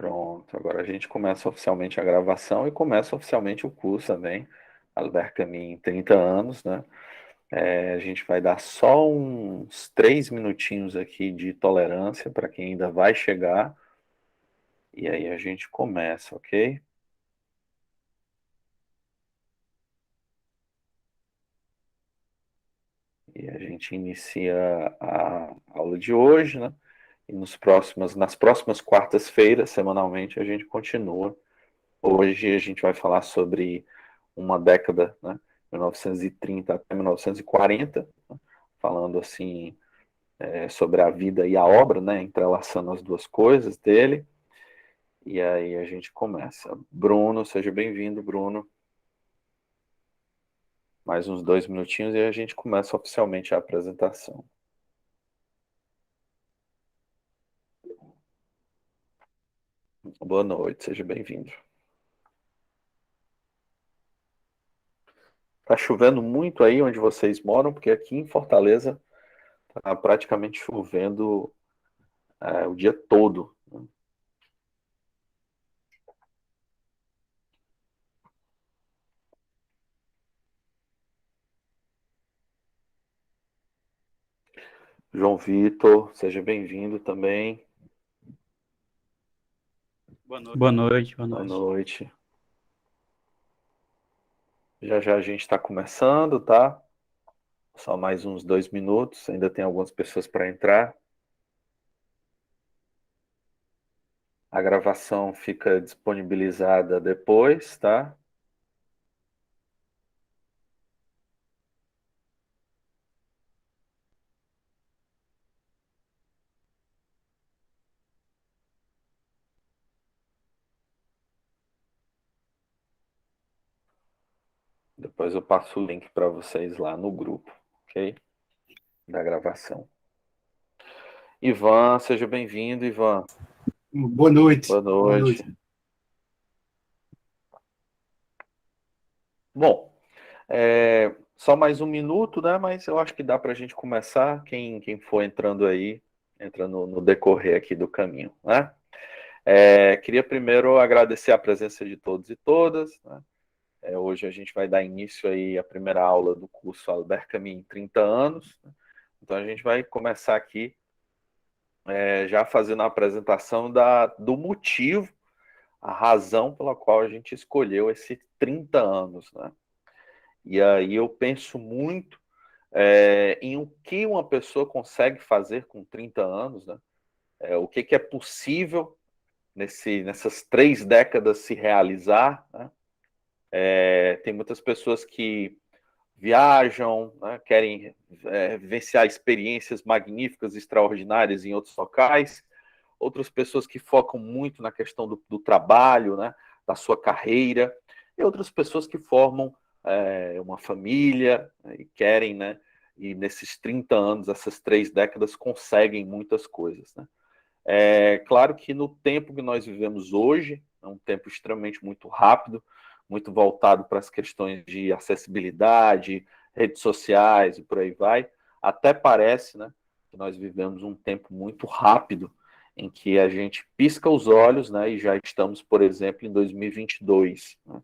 Pronto, agora a gente começa oficialmente a gravação e começa oficialmente o curso também, Albert Camus em 30 anos, né? A gente vai dar só uns 3 minutinhos aqui de tolerância para quem ainda vai chegar, e aí a gente começa, ok? E a gente inicia a aula de hoje, né? E nas próximas quartas-feiras, semanalmente, a gente continua. Hoje a gente vai falar sobre uma década, né, 1930 até 1940, né, falando assim sobre a vida e a obra, né, entrelaçando as duas coisas dele. E aí a gente começa. Bruno, seja bem-vindo, Bruno. Mais uns 2 minutinhos e a gente começa oficialmente a apresentação. Boa noite, seja bem-vindo. Tá chovendo muito aí onde vocês moram, porque aqui em Fortaleza tá praticamente chovendo o dia todo. João Vitor, seja bem-vindo também. Boa noite, boa Boa noite. noite. Já já a gente está começando, tá? Só mais uns 2 minutos, ainda tem algumas pessoas para entrar. A gravação fica disponibilizada depois, tá? Depois eu passo o link para vocês lá no grupo, ok? Da gravação. Ivan, seja bem-vindo, Ivan. Boa noite. Boa noite. Bom, só mais um minuto, né? Mas eu acho que dá para a gente começar. Quem for entrando aí, entra no decorrer aqui do caminho, né? Queria primeiro agradecer a presença de todos e todas, né? Hoje a gente vai dar início aí à primeira aula do curso Albert Camus em 30 anos. Né? Então a gente vai começar aqui já fazendo a apresentação do motivo, a razão pela qual a gente escolheu esses 30 anos, né? E aí eu penso muito em o que uma pessoa consegue fazer com 30 anos, né? O que é possível nessas 3 décadas se realizar, né? Tem muitas pessoas que viajam, né, querem vivenciar experiências magníficas, extraordinárias em outros locais. Outras pessoas que focam muito na questão do trabalho, né, da sua carreira. E outras pessoas que formam uma família, né, e querem, né, e nesses 30 anos, essas 3 décadas, conseguem muitas coisas. Né? Claro que no tempo que nós vivemos hoje, é um tempo extremamente muito rápido, muito voltado para as questões de acessibilidade, redes sociais e por aí vai. Até parece, né, que nós vivemos um tempo muito rápido, em que a gente pisca os olhos, né, e já estamos, por exemplo, em 2022. Né?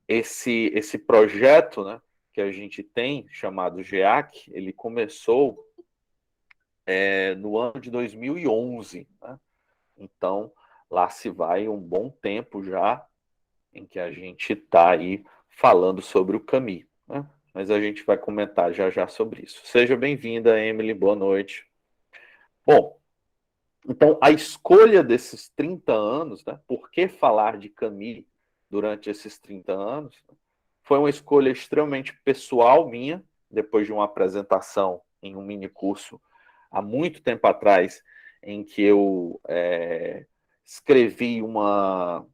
Esse projeto, né, que a gente tem, chamado GEAC, ele começou no ano de 2011. Né? Então, lá se vai um bom tempo já em que a gente está aí falando sobre o Camus. Né? Mas a gente vai comentar já já sobre isso. Seja bem-vinda, Emily, boa noite. Bom, então a escolha desses 30 anos, né, por que falar de Camus durante esses 30 anos, foi uma escolha extremamente pessoal minha, depois de uma apresentação em um mini curso há muito tempo atrás, em que eu escrevi uma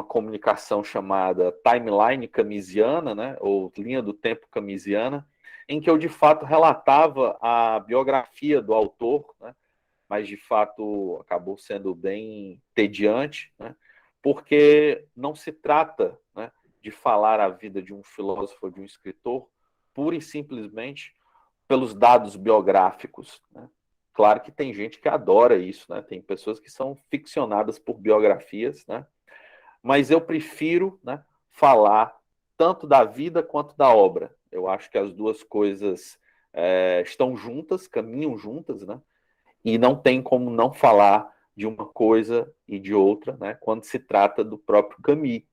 comunicação chamada Timeline Camisiana, né, ou Linha do Tempo Camisiana, em que eu, de fato, relatava a biografia do autor, né, mas, de fato, acabou sendo bem tediante, né, porque não se trata, né, de falar a vida de um filósofo ou de um escritor pura e simplesmente pelos dados biográficos. Né? Claro que tem gente que adora isso, né? Tem pessoas que são ficcionadas por biografias, né? Mas eu prefiro, né, falar tanto da vida quanto da obra. Eu acho que as duas coisas estão juntas, caminham juntas, né? E não tem como não falar de uma coisa e de outra, né? Quando se trata do próprio Camus.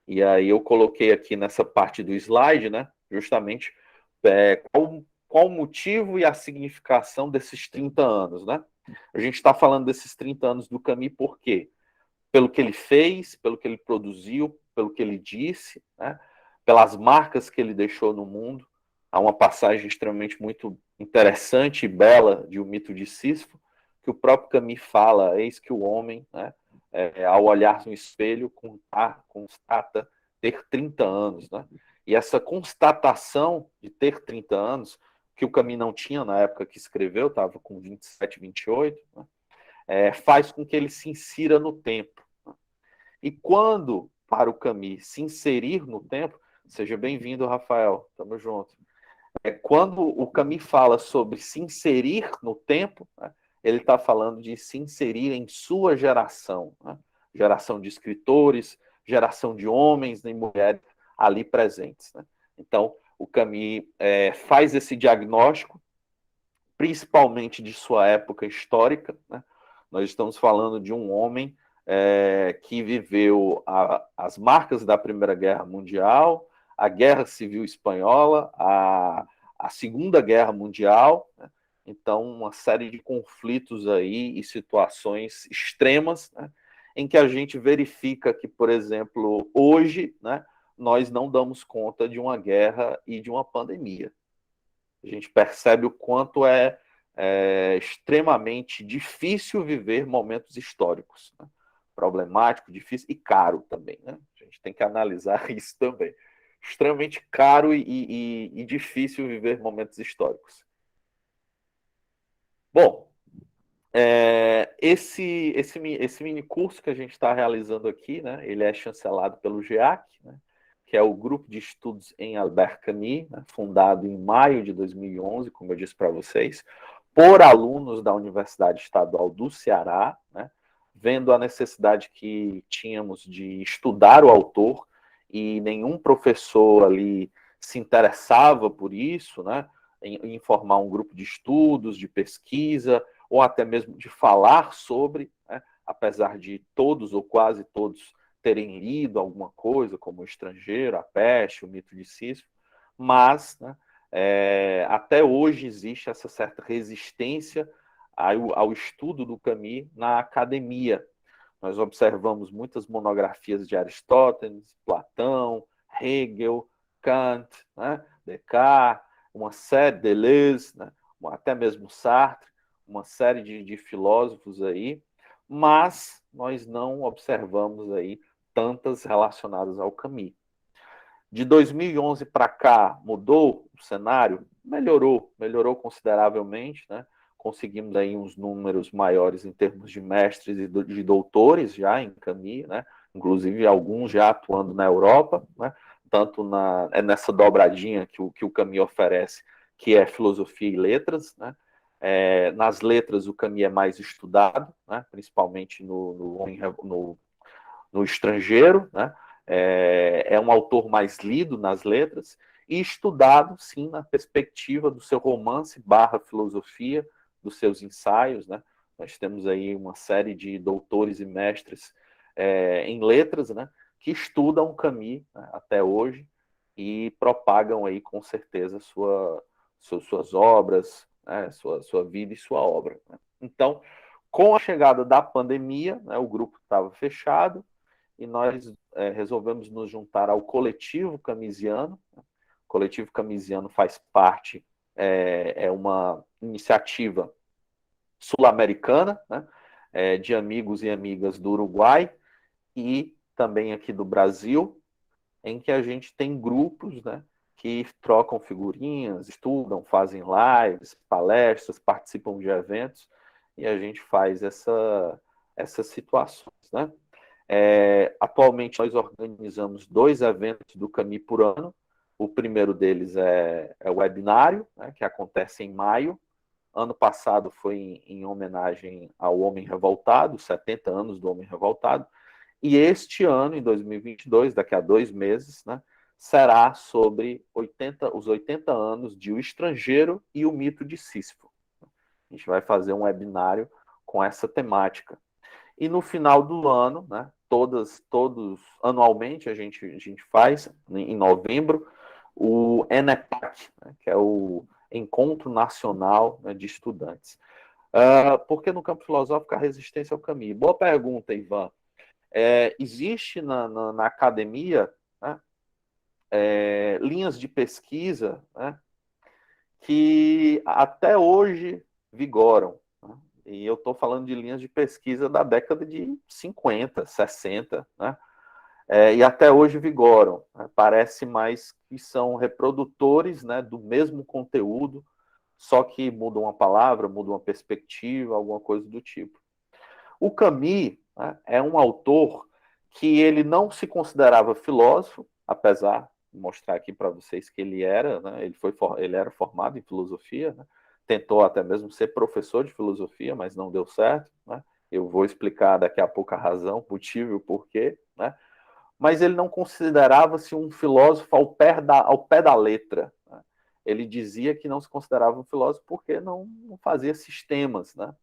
E aí eu coloquei aqui nessa parte do slide, né? Justamente qual o motivo e a significação desses 30 anos, né? A gente está falando desses 30 anos do Camus por quê? Pelo que ele fez, pelo que ele produziu, pelo que ele disse, né? Pelas marcas que ele deixou no mundo. Há uma passagem extremamente muito interessante e bela de O Mito de Sísifo, que o próprio Camus fala, eis que o homem, né, ao olhar no espelho, constata ter 30 anos. Né? E essa constatação de ter 30 anos, que o Camus não tinha na época que escreveu, estava com 27, 28, né, faz com que ele se insira no tempo. Né? E quando, para o Camus, se inserir no tempo, seja bem-vindo, Rafael, tamo junto. Quando o Camus fala sobre se inserir no tempo, né, ele está falando de se inserir em sua geração, né? Geração de escritores, geração de homens e mulheres ali presentes. Né? Então, o Camus faz esse diagnóstico, principalmente de sua época histórica. Né? Nós estamos falando de um homem que viveu as marcas da Primeira Guerra Mundial, a Guerra Civil Espanhola, a Segunda Guerra Mundial, né? Então, uma série de conflitos aí e situações extremas, né? Em que a gente verifica que, por exemplo, hoje, né, nós não damos conta de uma guerra e de uma pandemia. A gente percebe o quanto é extremamente difícil viver momentos históricos, né? Problemático, difícil e caro também. Né? A gente tem que analisar isso também. Extremamente caro e difícil viver momentos históricos. Bom, esse mini curso que a gente está realizando aqui, né, ele é chancelado pelo GEAC, né, que é o Grupo de Estudos em Albert Camus, né, fundado em maio de 2011, como eu disse para vocês, por alunos da Universidade Estadual do Ceará, né, vendo a necessidade que tínhamos de estudar o autor, e nenhum professor ali se interessava por isso, né, em formar um grupo de estudos, de pesquisa, ou até mesmo de falar sobre, né, apesar de todos ou quase todos terem lido alguma coisa, como O Estrangeiro, A Peste, O Mito de Sísifo, mas, né, até hoje existe essa certa resistência ao estudo do Camus na academia. Nós observamos muitas monografias de Aristóteles, Platão, Hegel, Kant, né, Descartes, uma série de Deleuze, né, até mesmo Sartre, uma série de filósofos aí, mas nós não observamos aí tantas relacionadas ao Camus. De 2011 para cá, mudou o cenário? Melhorou consideravelmente, né? Conseguimos aí uns números maiores em termos de mestres e de doutores já em Camus, né? Inclusive alguns já atuando na Europa, né? Tanto nessa dobradinha que o Camus oferece, que é filosofia e letras, né? Nas letras o Camus é mais estudado, né? Principalmente no estrangeiro, né? É um autor mais lido nas letras e estudado, sim, na perspectiva do seu romance / filosofia, dos seus ensaios, né? Nós temos aí uma série de doutores e mestres em letras, né, que estudam Camus, né, até hoje e propagam aí com certeza suas obras, né, sua vida e sua obra. Né? Então, com a chegada da pandemia, né, o grupo estava fechado, e nós resolvemos nos juntar ao Coletivo Camusiano. O Coletivo Camusiano faz parte, é uma iniciativa sul-americana, né, de amigos e amigas do Uruguai e também aqui do Brasil, em que a gente tem grupos, né, que trocam figurinhas, estudam, fazem lives, palestras, participam de eventos, e a gente faz essas situações, né? Atualmente nós organizamos 2 eventos do Camus por ano. O primeiro deles é o webinário, né, que acontece em maio, Ano passado foi em homenagem ao Homem Revoltado, 70 anos do Homem Revoltado, e este ano, em 2022, daqui a 2 meses, né, será sobre os 80 anos de O Estrangeiro e o Mito de Sísifo. A gente vai fazer um webinário com essa temática. E no final do ano, né, todos anualmente, a gente faz, em novembro, o ENEPAC, né, que é o Encontro Nacional, né, de Estudantes. Por que no campo filosófico a resistência ao caminho? Boa pergunta, Ivan. Existe na academia, né, linhas de pesquisa, né, que até hoje vigoram. Né? E eu estou falando de linhas de pesquisa da década de 50, 60, né? E até hoje vigoram. Né? Parece mais que são reprodutores, né, do mesmo conteúdo, só que muda uma palavra, muda uma perspectiva, alguma coisa do tipo. O Camus, né, é um autor que ele não se considerava filósofo, apesar de mostrar aqui para vocês que ele era, né, ele era formado em filosofia, né, tentou até mesmo ser professor de filosofia, mas não deu certo. Né, eu vou explicar daqui a pouco a razão, o motivo e o porquê. Né, mas ele não considerava-se um filósofo ao pé da letra. Né, ele dizia que não se considerava um filósofo porque não fazia sistemas, né?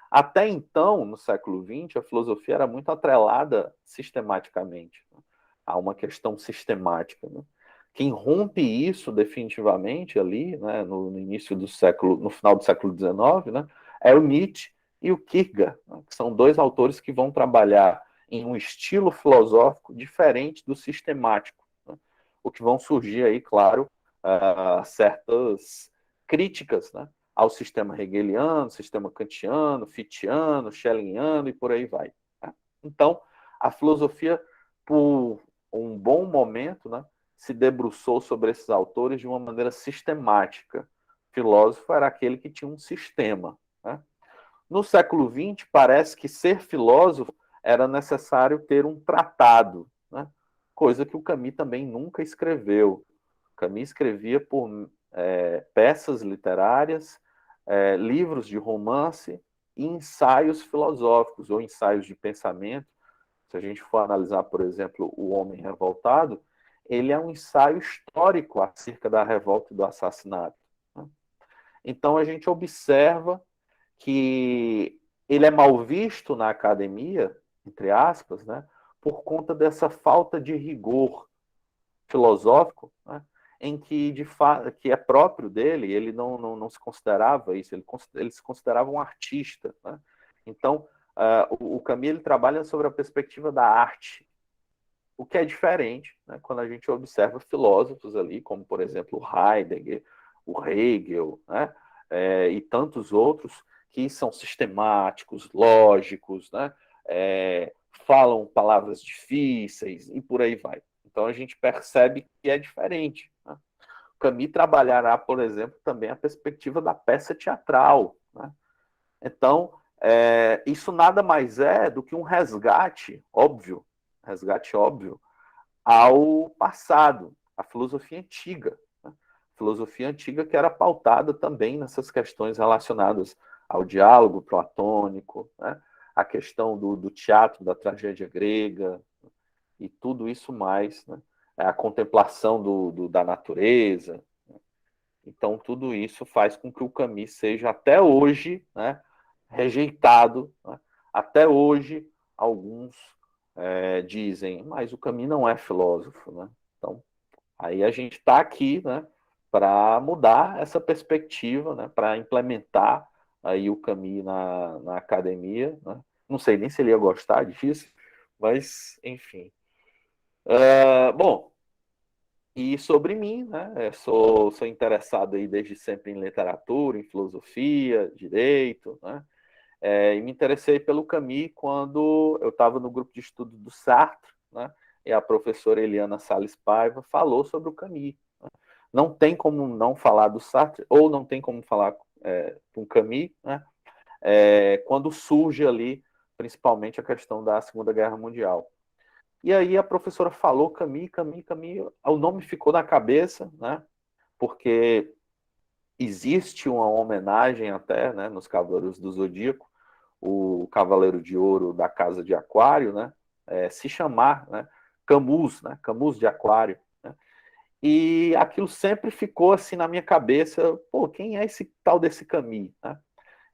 Até então, no século XX, a filosofia era muito atrelada sistematicamente, né, a uma questão sistemática. Né? Quem rompe isso definitivamente ali, né, no início do século, no final do século XIX, né, é o Nietzsche e o Kierkegaard, né, que são dois autores que vão trabalhar em um estilo filosófico diferente do sistemático, né, o que vão surgir aí, claro, certas críticas, né, ao sistema hegeliano, sistema kantiano, fichteano, schellingiano e por aí vai. Né? Então, a filosofia, por um bom momento, né, se debruçou sobre esses autores de uma maneira sistemática. O filósofo era aquele que tinha um sistema. Né? No século XX, parece que ser filósofo era necessário ter um tratado, né? Coisa que o Camus também nunca escreveu. O Camus escrevia por peças literárias, livros de romance e ensaios filosóficos ou ensaios de pensamento. Se a gente for analisar, por exemplo, O Homem Revoltado, ele é um ensaio histórico acerca da revolta e do assassinato. Né? Então a gente observa que ele é mal visto na academia, entre aspas, né, por conta dessa falta de rigor filosófico, né, em que de que é próprio dele, ele não se considerava isso, ele se considerava um artista. Né? Então, o Camus ele trabalha sobre a perspectiva da arte, o que é diferente, né, quando a gente observa filósofos ali, como, por exemplo, Heidegger, o Hegel, né, e tantos outros, que são sistemáticos, lógicos, né, falam palavras difíceis e por aí vai. Então a gente percebe que é diferente. Né? O Camus trabalhará, por exemplo, também a perspectiva da peça teatral. Né? Então, isso nada mais é do que um resgate óbvio, ao passado, à filosofia antiga. Né? Filosofia antiga que era pautada também nessas questões relacionadas ao diálogo platônico, né? A questão do teatro, da tragédia grega, e tudo isso mais, né? A contemplação da natureza. Né? Então, tudo isso faz com que o Camus seja, até hoje, né, rejeitado. Né? Até hoje, alguns dizem, mas o Camus não é filósofo. Né? Então, aí a gente está aqui, né, para mudar essa perspectiva, né, para implementar aí o Camus na academia. Né? Não sei nem se ele ia gostar disso, mas, enfim. Bom, e sobre mim, né? Sou interessado aí desde sempre em literatura, em filosofia, direito, né? E me interessei pelo Camus quando eu estava no grupo de estudo do Sartre, né? E a professora Eliana Salles Paiva falou sobre o Camus. Né? Não tem como não falar do Sartre, ou não tem como falar com o Camus, né? Quando surge ali, principalmente, a questão da Segunda Guerra Mundial. E aí a professora falou Camus, o nome ficou na cabeça, né? Porque existe uma homenagem até, né, nos Cavaleiros do Zodíaco, o Cavaleiro de Ouro da Casa de Aquário, né, se chamar, né, Camus, né, Camus de Aquário, né, e aquilo sempre ficou assim na minha cabeça, pô, quem é esse tal desse Camus, né?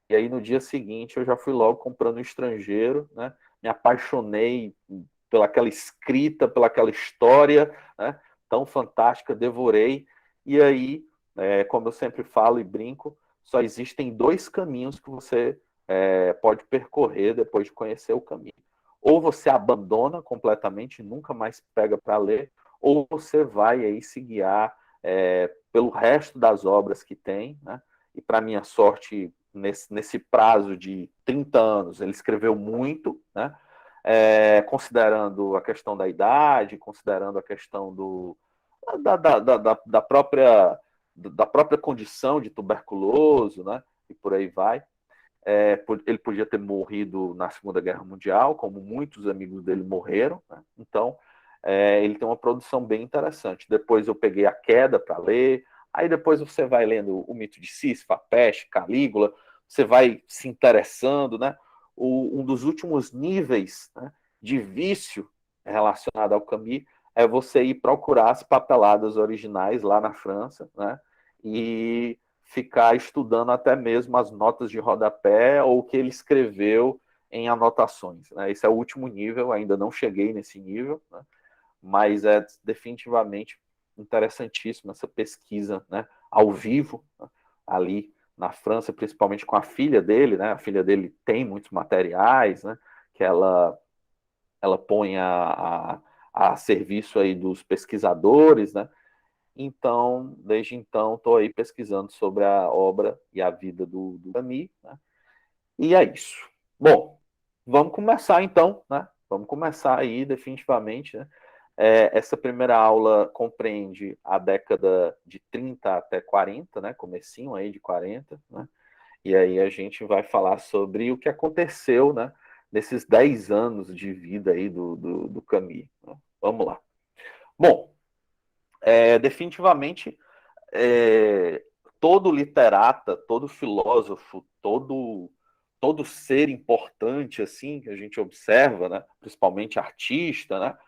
E aí no dia seguinte eu já fui logo comprando um estrangeiro, né, me apaixonei pelaquela escrita, pelaquela história, né, tão fantástica, devorei, e aí, como eu sempre falo e brinco, só existem dois caminhos que você pode percorrer depois de conhecer o caminho. Ou você abandona completamente, nunca mais pega para ler, ou você vai aí se guiar pelo resto das obras que tem, né? E para minha sorte, nesse prazo de 30 anos, ele escreveu muito, né? Considerando a questão da idade, considerando a questão da própria condição de tuberculoso, né? E por aí vai. Ele podia ter morrido na Segunda Guerra Mundial, como muitos amigos dele morreram, né? Então, ele tem uma produção bem interessante. Depois eu peguei A Queda para ler, aí depois você vai lendo O Mito de Sísifo, A Peste, Calígula, você vai se interessando, né? Um dos últimos níveis, né, de vício relacionado ao Camus é você ir procurar as papeladas originais lá na França, né? E ficar estudando até mesmo as notas de rodapé ou o que ele escreveu em anotações, né? Esse é o último nível, ainda não cheguei nesse nível, né? Mas é definitivamente interessantíssima essa pesquisa, né, ao vivo, né, ali na França, principalmente com a filha dele, né? A filha dele tem muitos materiais, né, que ela põe a serviço aí dos pesquisadores, né? Então, desde então, estou aí pesquisando sobre a obra e a vida do Camus, né? E é isso. Bom, vamos começar então, né? Vamos começar aí definitivamente, né? Essa primeira aula compreende a década de 30 até 40, né? Comecinho aí de 40, né? E aí a gente vai falar sobre o que aconteceu, né? Nesses 10 anos de vida aí do Camus, né? Vamos lá. Bom, definitivamente é, todo literata, todo filósofo, todo ser importante assim que a gente observa, né, principalmente artista, né,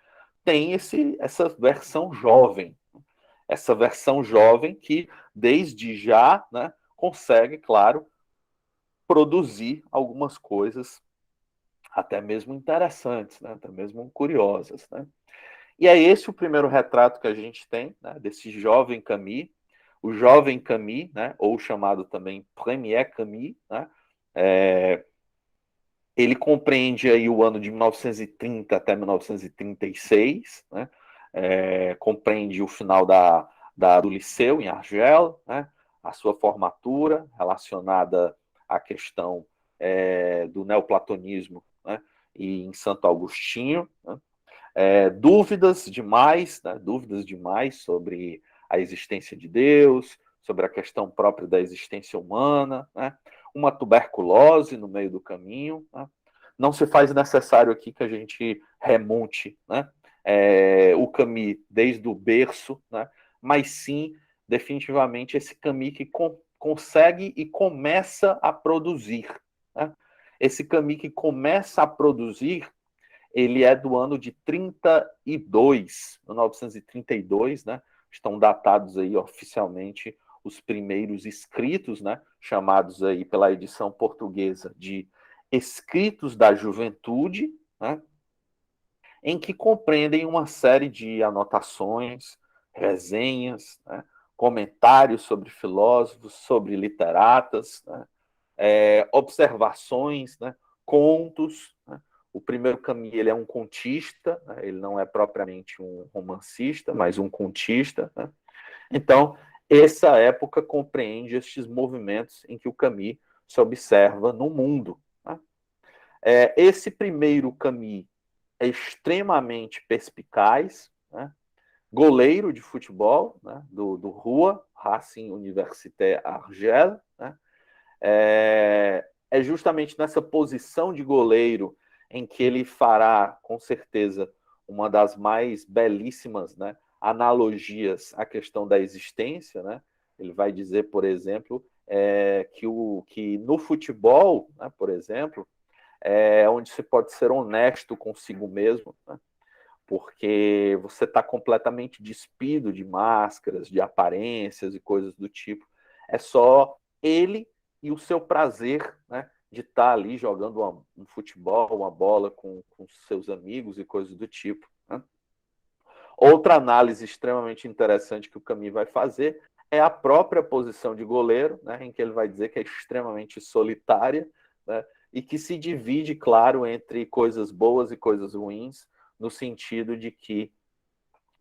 tem essa versão jovem que desde já, né, consegue, claro, produzir algumas coisas até mesmo interessantes, né, até mesmo curiosas, né? E é esse o primeiro retrato que a gente tem, né, desse jovem Camus, o jovem Camus, né, ou chamado também Premier Camus, né, ele compreende aí o ano de 1930 até 1936, né, compreende o final do liceu em Argel, né, a sua formatura relacionada à questão do neoplatonismo, né, e em Santo Agostinho, né, dúvidas demais sobre a existência de Deus, sobre a questão própria da existência humana, né? Uma tuberculose no meio do caminho. Né? Não se faz necessário aqui que a gente remonte, né, o Camus desde o berço, né? Mas sim, definitivamente, esse Camus que consegue e começa a produzir. Né? Esse Camus que começa a produzir, ele é do ano de 32, 1932, né? Estão datados aí oficialmente os primeiros escritos, né? Chamados aí pela edição portuguesa de Escritos da Juventude, né? Em que compreendem uma série de anotações, resenhas, né? Comentários sobre filósofos, sobre literatas, né? Observações, né? Contos, né? O primeiro Camus, ele é um contista, né? Ele não é propriamente um romancista, mas um contista, né? Então, essa época compreende estes movimentos em que o Camus se observa no mundo, né? Esse primeiro Camus é extremamente perspicaz, né? Goleiro de futebol, né? do Rua, Racing Université Argel, né? É justamente nessa posição de goleiro em que ele fará, com certeza, uma das mais belíssimas, né, analogias à questão da existência, né? Ele vai dizer, por exemplo, que no futebol, né, por exemplo, é onde se pode ser honesto consigo mesmo, né? Porque você está completamente despido de máscaras, de aparências e coisas do tipo. É só ele e o seu prazer, né, de estar ali jogando um futebol, uma bola com seus amigos e coisas do tipo, né? Outra análise extremamente interessante que o Camus vai fazer é a própria posição de goleiro, né, em que ele vai dizer que é extremamente solitária, né, e que se divide, claro, entre coisas boas e coisas ruins, no sentido de que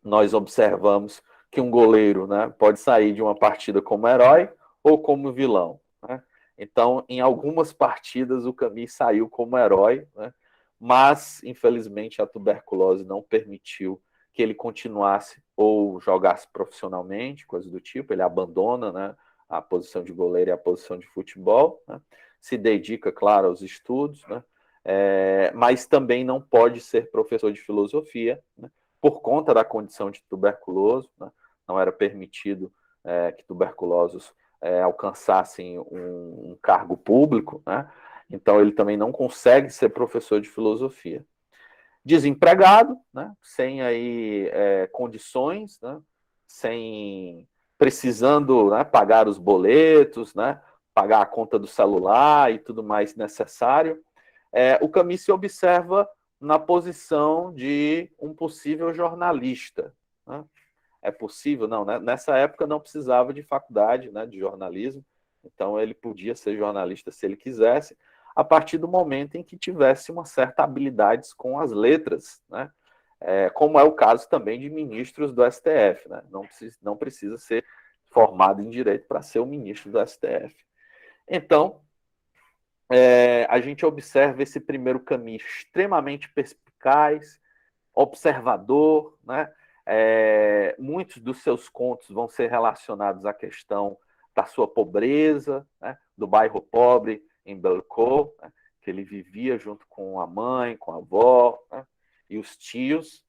nós observamos que um goleiro, né, pode sair de uma partida como herói ou como vilão, né? Então, em algumas partidas, o Camus saiu como herói, né, mas, infelizmente, a tuberculose não permitiu que ele continuasse ou jogasse profissionalmente, coisa do tipo. Ele abandona, né, a posição de goleiro e a posição de futebol, né, se dedica, claro, aos estudos, né, mas também não pode ser professor de filosofia, né, por conta da condição de tuberculoso, né? Não era permitido que tuberculosos alcançassem um cargo público, né? Então ele também não consegue ser professor de filosofia. Desempregado, né? Sem aí condições, né? Sem precisando, né, pagar os boletos, né? Pagar a conta do celular e tudo mais necessário. O Camus se observa na posição de um possível jornalista, né? É possível? Não, né? Nessa época não precisava de faculdade, né, de jornalismo, então ele podia ser jornalista se ele quisesse, a partir do momento em que tivesse uma certa habilidade com as letras, né? Como é o caso também de ministros do STF, né? Não precisa ser formado em direito para ser o ministro do STF. Então, a gente observa esse primeiro caminho extremamente perspicaz, observador, né? Muitos dos seus contos vão ser relacionados à questão da sua pobreza, né? Do bairro pobre em Bellecour, né? Que ele vivia junto com a mãe, com a avó, né? E os tios.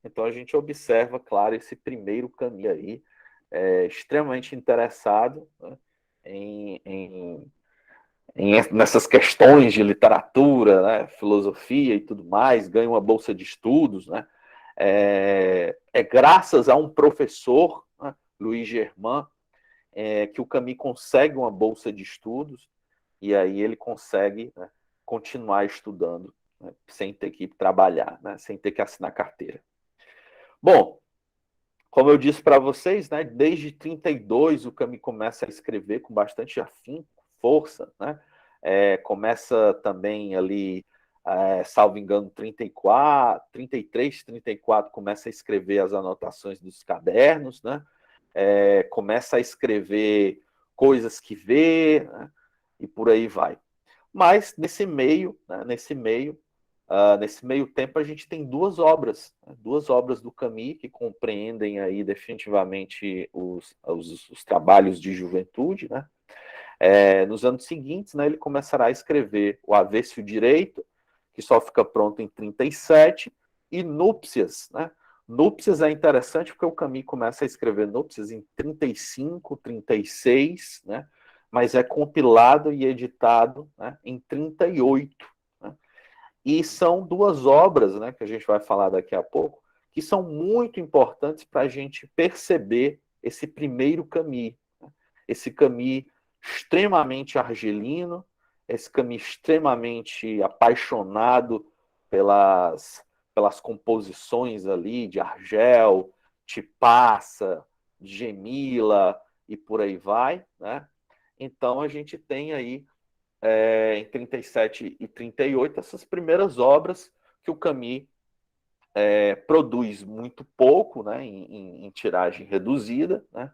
Então a gente observa, claro, esse primeiro caminho aí, extremamente interessado, né? Nessas questões de literatura, né, filosofia e tudo mais, ganha uma bolsa de estudos, né? Graças a um professor, né, Louis Germain, que o Camus consegue uma bolsa de estudos e aí ele consegue, né, continuar estudando, né, sem ter que trabalhar, né, sem ter que assinar carteira. Bom, como eu disse para vocês, né, desde 32 o Camus começa a escrever com bastante afinco, força, né? Começa também ali, salvo engano, 34, 33, 34, começa a escrever as anotações dos cadernos, né? Começa a escrever coisas que vê, né? E por aí vai. Mas nesse meio, né, nesse meio tempo, a gente tem duas obras do Camus que compreendem aí definitivamente os trabalhos de juventude, né? Nos anos seguintes, né, ele começará a escrever o Avesso e o Direito, que só fica pronto em 37, e Núpcias, né? Núpcias é interessante porque o Camus começa a escrever Núpcias em 35, 36, né? Mas é compilado e editado, né, em 38. Né? E são duas obras, né, que a gente vai falar daqui a pouco, que são muito importantes para a gente perceber esse primeiro Camus. Né? Esse Camus extremamente argelino, esse Camus extremamente apaixonado pelas composições ali de Argel, de Passa, de Gemila e por aí vai, né? Então a gente tem aí em 37 e 38 essas primeiras obras que o Camus produz muito pouco, né, em tiragem reduzida, né?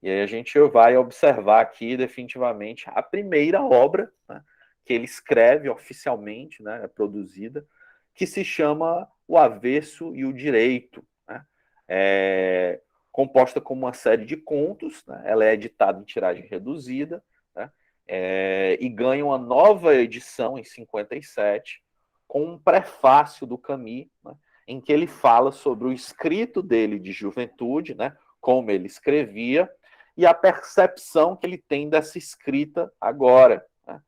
E aí a gente vai observar aqui definitivamente a primeira obra, né, que ele escreve oficialmente, né, produzida, que se chama O Avesso e o Direito, né? Composta como uma série de contos, né? Ela é editada em tiragem reduzida, né? E ganha uma nova edição em 57, com um prefácio do Camus, né, em que ele fala sobre o escrito dele de juventude, né, como ele escrevia, e a percepção que ele tem dessa escrita agora. Né?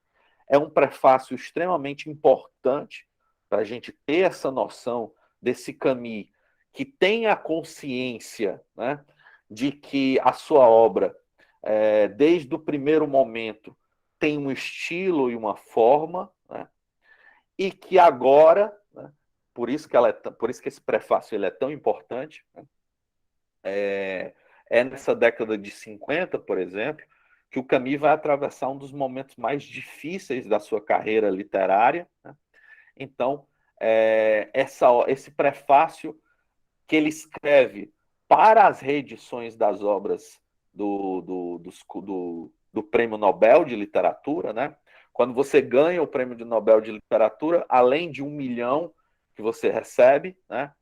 É um prefácio extremamente importante para a gente ter essa noção desse Camus, que tem a consciência, né, de que a sua obra, desde o primeiro momento, tem um estilo e uma forma, né, e que agora, né, por isso que esse prefácio ele é tão importante, né, nessa década de 50, por exemplo, que o Camus vai atravessar um dos momentos mais difíceis da sua carreira literária. Né? Então, esse prefácio que ele escreve para as reedições das obras do Prêmio Nobel de Literatura, né? Quando você ganha o Prêmio de Nobel de Literatura, além de 1 milhão que você recebe, né?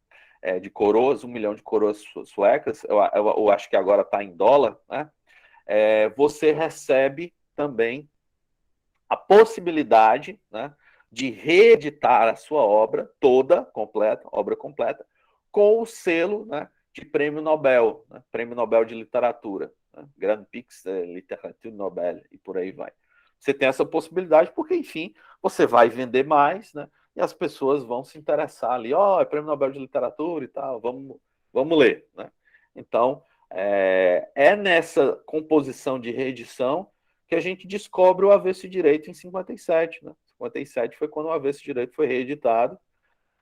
De coroas, 1 milhão de coroas suecas, eu acho que agora está em dólar, né? Você recebe também a possibilidade, né, de reeditar a sua obra toda, completa, obra completa, com o selo, né, de Prêmio Nobel, né, Prêmio Nobel de Literatura, né, Grand Prix Literature Nobel, e por aí vai. Você tem essa possibilidade porque, enfim, você vai vender mais, né, e as pessoas vão se interessar ali, é Prêmio Nobel de Literatura e tal, vamos ler, né? Então, nessa composição de reedição que a gente descobre o Avesso e Direito em 57. Né? 57 foi quando o Avesso e Direito foi reeditado,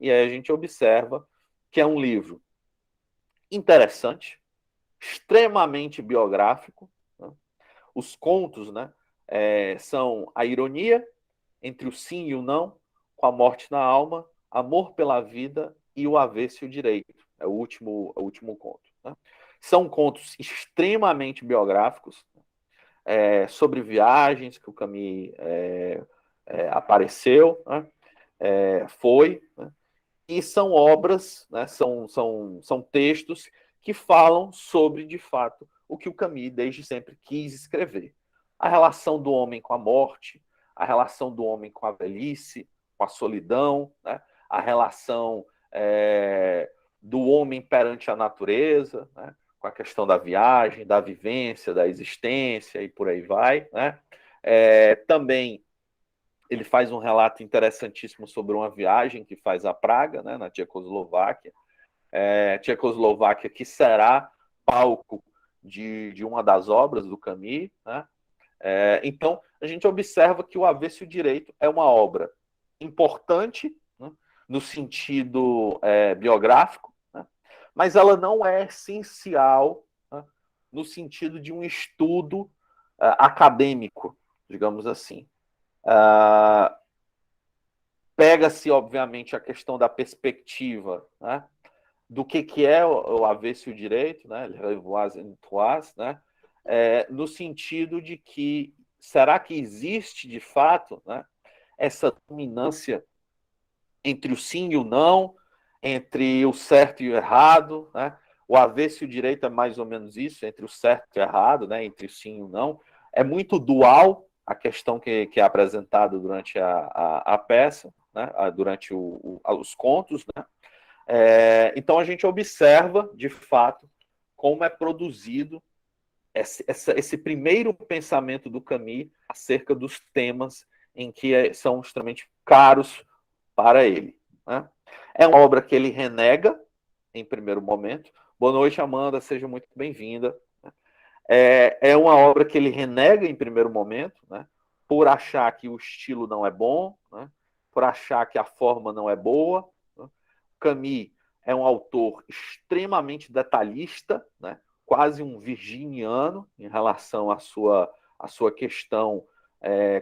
e aí a gente observa que é um livro interessante, extremamente biográfico. Né? Os contos, né, são a ironia entre o sim e o não, com a morte na alma, amor pela vida e o avesso e o direito. É o último conto. Né? São contos extremamente biográficos, sobre viagens que o Camus apareceu, né? Foi, né? E são obras, né? são textos que falam sobre, de fato, o que o Camus desde sempre quis escrever. A relação do homem com a morte, a relação do homem com a velhice, com a solidão, né? A relação do homem perante a natureza, né? Com a questão da viagem, da vivência, da existência e por aí vai. Né? Também ele faz um relato interessantíssimo sobre uma viagem que faz a Praga, né, na Tchecoslováquia. Tchecoslováquia que será palco de uma das obras do Camus. Né? Então, a gente observa que o Avesso e o Direito é uma obra importante, né, no sentido biográfico, né, mas ela não é essencial, né, no sentido de um estudo acadêmico, digamos assim. Pega-se, obviamente, a questão da perspectiva, né, do que é o Avesso e o Direito, né, né, no sentido de que será que existe, de fato, né, essa dominância entre o sim e o não, entre o certo e o errado, né? O avesso e o direito é mais ou menos isso, entre o certo e o errado, né? Entre o sim e o não. É muito dual a questão que é apresentada durante a peça, né? Durante os contos. Né? Então a gente observa, de fato, como é produzido esse primeiro pensamento do Camus acerca dos temas em que são extremamente caros para ele. Né? É uma obra que ele renega em primeiro momento. Boa noite, Amanda, seja muito bem-vinda. É uma obra que ele renega em primeiro momento, né? Por achar que o estilo não é bom, né? Por achar que a forma não é boa. Né? Camus é um autor extremamente detalhista, né? Quase um virginiano em relação à sua questão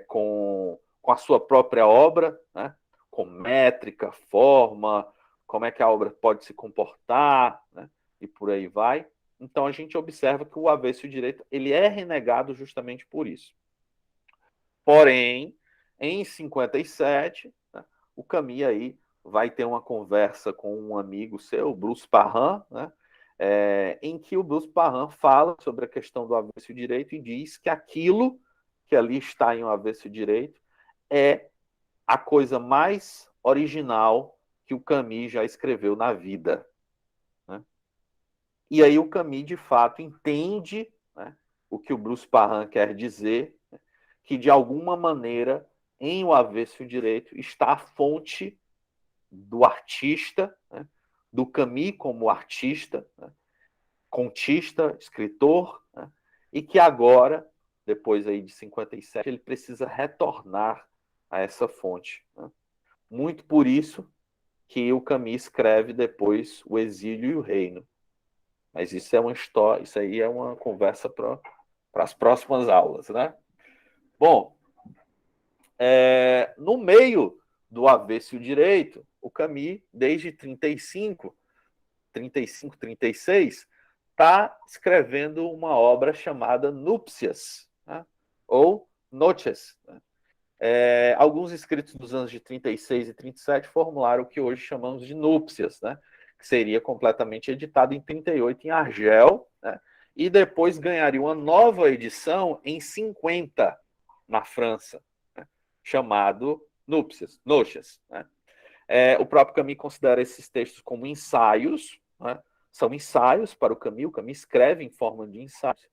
com a sua própria obra, né? Com métrica, forma, como é que a obra pode se comportar, né? E por aí vai. Então a gente observa que o Avesso e o Direito ele é renegado justamente por isso. Porém, em 57, né, o Camus aí vai ter uma conversa com um amigo seu, Bruce Parran, né, em que o Bruce Parran fala sobre a questão do Avesso e o Direito e diz que aquilo que ali está em O Avesso e o Direito é a coisa mais original que o Camus já escreveu na vida. Né? E aí o Camus, de fato, entende, né, o que o Bruce Parham quer dizer, que de alguma maneira, em O Avesso e o Direito, está a fonte do artista, né, do Camus como artista, né, contista, escritor, né, e que agora, depois aí de 57, ele precisa retornar a essa fonte. Né. Muito por isso que o Camus escreve depois O Exílio e o Reino. Mas isso é uma história, isso aí é uma conversa para as próximas aulas, né? Bom, no meio do Avesso e o Direito, o Camus, desde 35, 36, está escrevendo uma obra chamada Núpcias, né? Ou Noches. Né? Alguns escritos dos anos de 36 e 37 formularam o que hoje chamamos de Núpcias, né? Que seria completamente editado em 38 em Argel, né? E depois ganharia uma nova edição em 50 na França, né? Chamado Núpcias, Noches. Né? O próprio Camus considera esses textos como ensaios, né? São ensaios para o Camus escreve em forma de ensaios.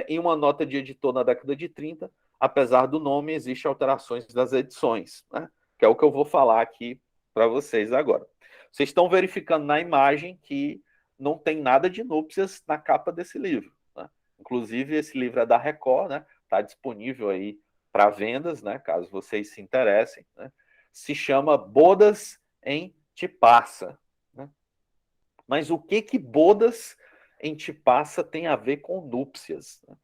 Em uma nota de editor na década de 30, apesar do nome, existem alterações das edições, né? Que é o que eu vou falar aqui para vocês agora. Vocês estão verificando na imagem que não tem nada de núpcias na capa desse livro. Né? Inclusive, esse livro é da Record, né? Está disponível aí para vendas, né? Caso vocês se interessem. Né? Se chama Bodas em Tipassa. Né? Mas o que Bodas em Tipassa tem a ver com núpcias? Né?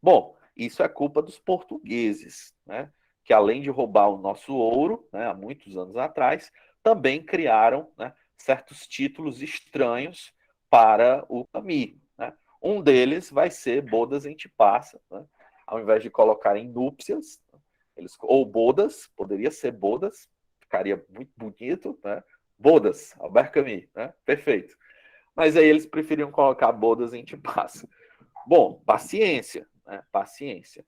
Bom, isso é culpa dos portugueses, né? Que além de roubar o nosso ouro, né, há muitos anos atrás, também criaram, né, certos títulos estranhos para o Camus. Né? Um deles vai ser Bodas em Tipassa, né? Ao invés de colocarem núpcias, ou bodas, poderia ser bodas, ficaria muito bonito, né? Bodas, Albert Camus, né? Perfeito. Mas aí eles preferiam colocar Bodas em Tipassa. Bom, paciência, né? Paciência.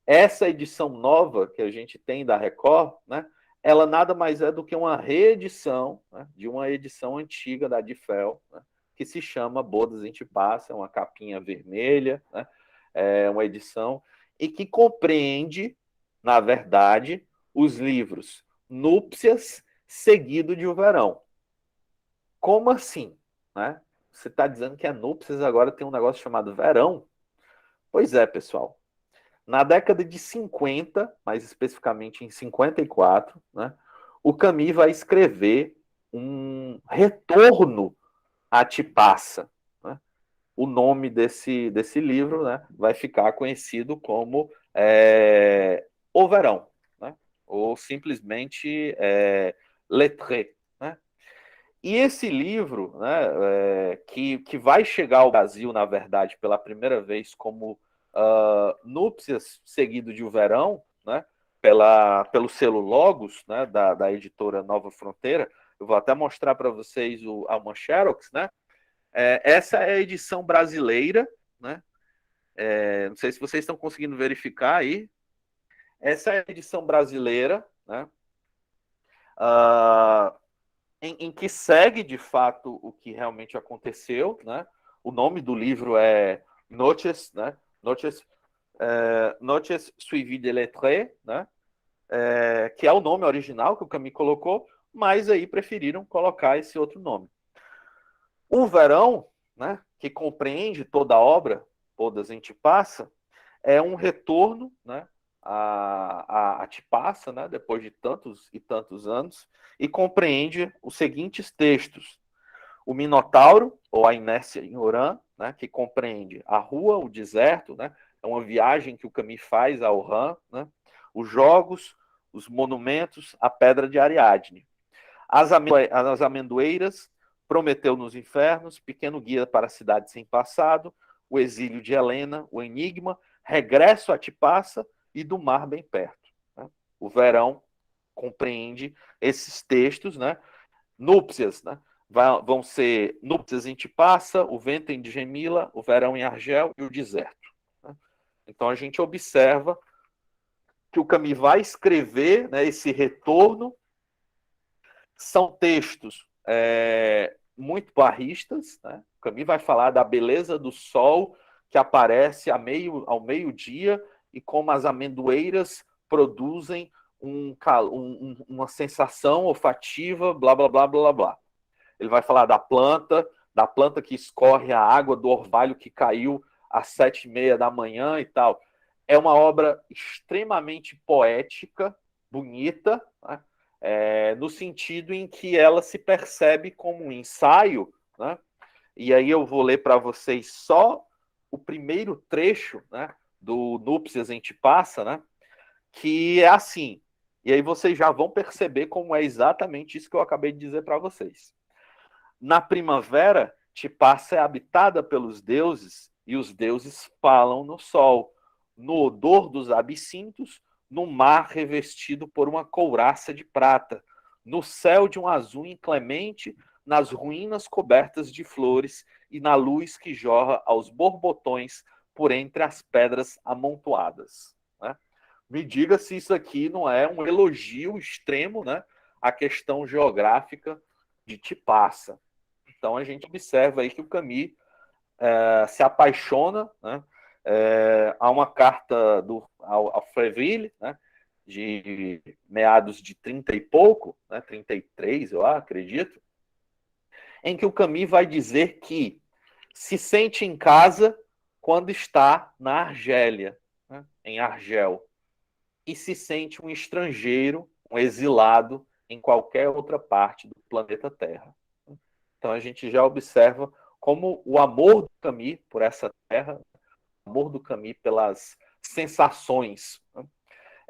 Essa edição nova que a gente tem da Record, né? Ela nada mais é do que uma reedição, né, de uma edição antiga da Difel, né, que se chama Bodas em Tipassa, é uma capinha vermelha, né, é uma edição, e que compreende, na verdade, os livros Núpcias seguido de O Verão. Como assim? Né? Você está dizendo que a Núpcias agora tem um negócio chamado Verão? Pois é, pessoal. Na década de 50, mais especificamente em 54, né, o Camus vai escrever um retorno à Tipassa. Né? O nome desse livro, né, vai ficar conhecido como O Verão, né? Ou simplesmente Lettré. Né? E esse livro, né, que vai chegar ao Brasil, na verdade, pela primeira vez como Núpcias seguido de O Verão, né, pelo selo Logos, né, da editora Nova Fronteira. Eu vou até mostrar para vocês uma Xerox, né? Essa é a edição brasileira, né? Não sei se vocês estão conseguindo verificar aí. Essa é a edição brasileira, né? Em que segue de fato o que realmente aconteceu, né? O nome do livro é Noches, né? Noches suivies de lettres, né? Que é o nome original que o Camus colocou, mas aí preferiram colocar esse outro nome. O Verão, né? Que compreende toda a obra, Bodas em Tipassa, é um retorno, né? A Tipassa, né, depois de tantos e tantos anos, e compreende os seguintes textos: o Minotauro, ou a Inércia em Oran, né, que compreende a rua, o deserto, né, é uma viagem que o Camus faz a Oran, né, os jogos, os monumentos, a Pedra de Ariadne. As Amendoeiras, Prometeu nos Infernos, Pequeno Guia para a Cidade Sem Passado, O Exílio de Helena, O Enigma, Regresso a Tipassa e Do Mar Bem Perto. Né? O Verão compreende esses textos, né? Núpcias, né? Vão ser Núpcias em Tipassa, O Vento em Djemila, O Verão em Argel e O Deserto. Né? Então a gente observa que o Camus vai escrever, né, esse retorno. São textos muito barristas, né? O Camus vai falar da beleza do sol que aparece ao meio-dia e como as amendoeiras produzem uma sensação olfativa, blá, blá, blá, blá, blá. Ele vai falar da planta que escorre a água do orvalho que caiu às 7h30 da manhã e tal. É uma obra extremamente poética, bonita, né? No sentido em que ela se percebe como um ensaio, né? E aí eu vou ler para vocês só o primeiro trecho, né, do Núpcias em Tipassa, né, que é assim. E aí vocês já vão perceber como é exatamente isso que eu acabei de dizer para vocês. Na primavera, Tipassa é habitada pelos deuses e os deuses falam no sol, no odor dos absintos, no mar revestido por uma couraça de prata, no céu de um azul inclemente, nas ruínas cobertas de flores e na luz que jorra aos borbotões por entre as pedras amontoadas. Né? Me diga se isso aqui não é um elogio extremo, né, à questão geográfica de Tipassa. Então a gente observa aí que o Camus se apaixona, né? Há uma carta ao Freville, né, de meados de 30 e pouco, né, 33, eu acredito, em que o Camus vai dizer que se sente em casa quando está na Argélia, né, em Argel, e se sente um estrangeiro, um exilado em qualquer outra parte do planeta Terra. Então a gente já observa como o amor do Camus por essa terra, o amor do Camus pelas sensações, né?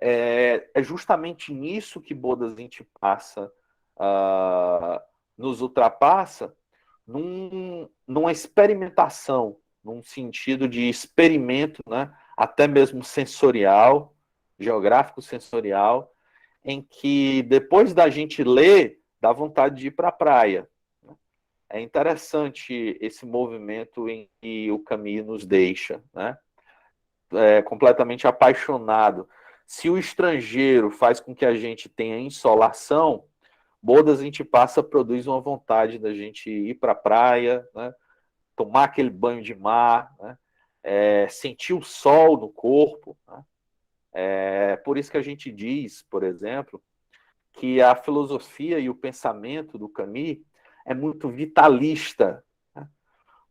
É justamente nisso que Bodas em Tipassa nos ultrapassa, numa experimentação, num sentido de experimento, né? Até mesmo sensorial, geográfico sensorial, em que depois da gente ler, dá vontade de ir para a praia. É interessante esse movimento em que o Camus nos deixa, né? Completamente apaixonado. Se o estrangeiro faz com que a gente tenha insolação, Bodas em Tipassa produz uma vontade da gente ir para a praia, né? Tomar aquele banho de mar, né? Sentir o sol no corpo. Né? Por isso que a gente diz, por exemplo, que a filosofia e o pensamento do Camus é muito vitalista, né?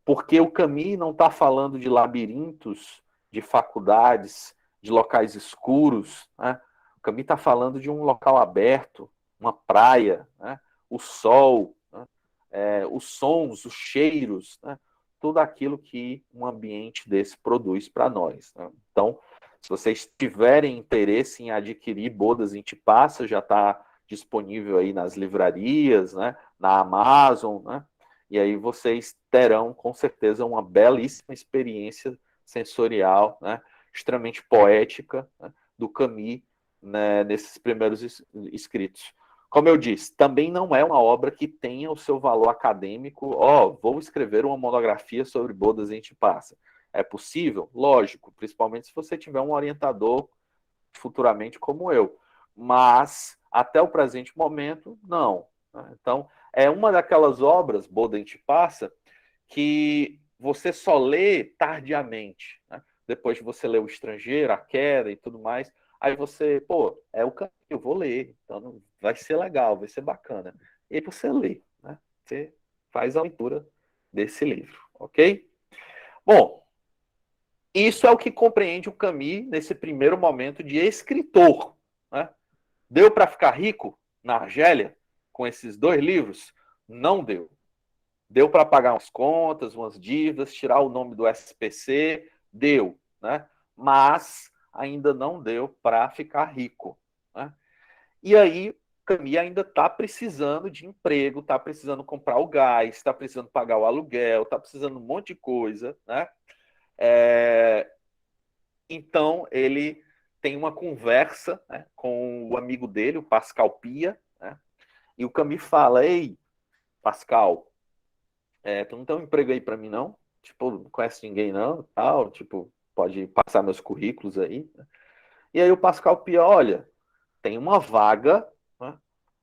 Porque o Camus não está falando de labirintos, de faculdades, de locais escuros, né? O Camus está falando de um local aberto, uma praia, né? O sol, né? Os sons, os cheiros, né? Tudo aquilo que um ambiente desse produz para nós. Né? Então, se vocês tiverem interesse em adquirir Bodas em Tipassa, já está disponível aí nas livrarias, né? Na Amazon, né? E aí vocês terão, com certeza, uma belíssima experiência sensorial, né? Extremamente poética, né? Do Camus, né? Nesses primeiros escritos. Como eu disse, também não é uma obra que tenha o seu valor acadêmico. Vou escrever uma monografia sobre Bodas em Tipassa. É possível? Lógico, principalmente se você tiver um orientador futuramente como eu. Mas, até o presente momento, não. Então, é uma daquelas obras, Bodas em Tipassa, que você só lê tardiamente. Né? Depois de você ler O Estrangeiro, A Queda e tudo mais, aí você, é o caminho, eu vou ler. Então, vai ser legal, vai ser bacana. E aí você lê. Né? Você faz a leitura desse livro, ok? Bom, isso é o que compreende o Camus nesse primeiro momento de escritor. Né? Deu para ficar rico na Argélia com esses 2 livros? Não deu. Deu para pagar umas contas, umas dívidas, tirar o nome do SPC? Deu. Né? Mas ainda não deu para ficar rico. Né? E aí, Camus ainda está precisando de emprego, está precisando comprar o gás, está precisando pagar o aluguel, está precisando de um monte de coisa, né? Então, ele tem uma conversa, né, com o amigo dele, o Pascal Pia, né? E o Camus fala: Ei, Pascal, tu não tem um emprego aí para mim, não? Tipo, não conhece ninguém, não? Tal, tipo, pode passar meus currículos aí. Né? E aí o Pascal Pia: Olha, tem uma vaga, né,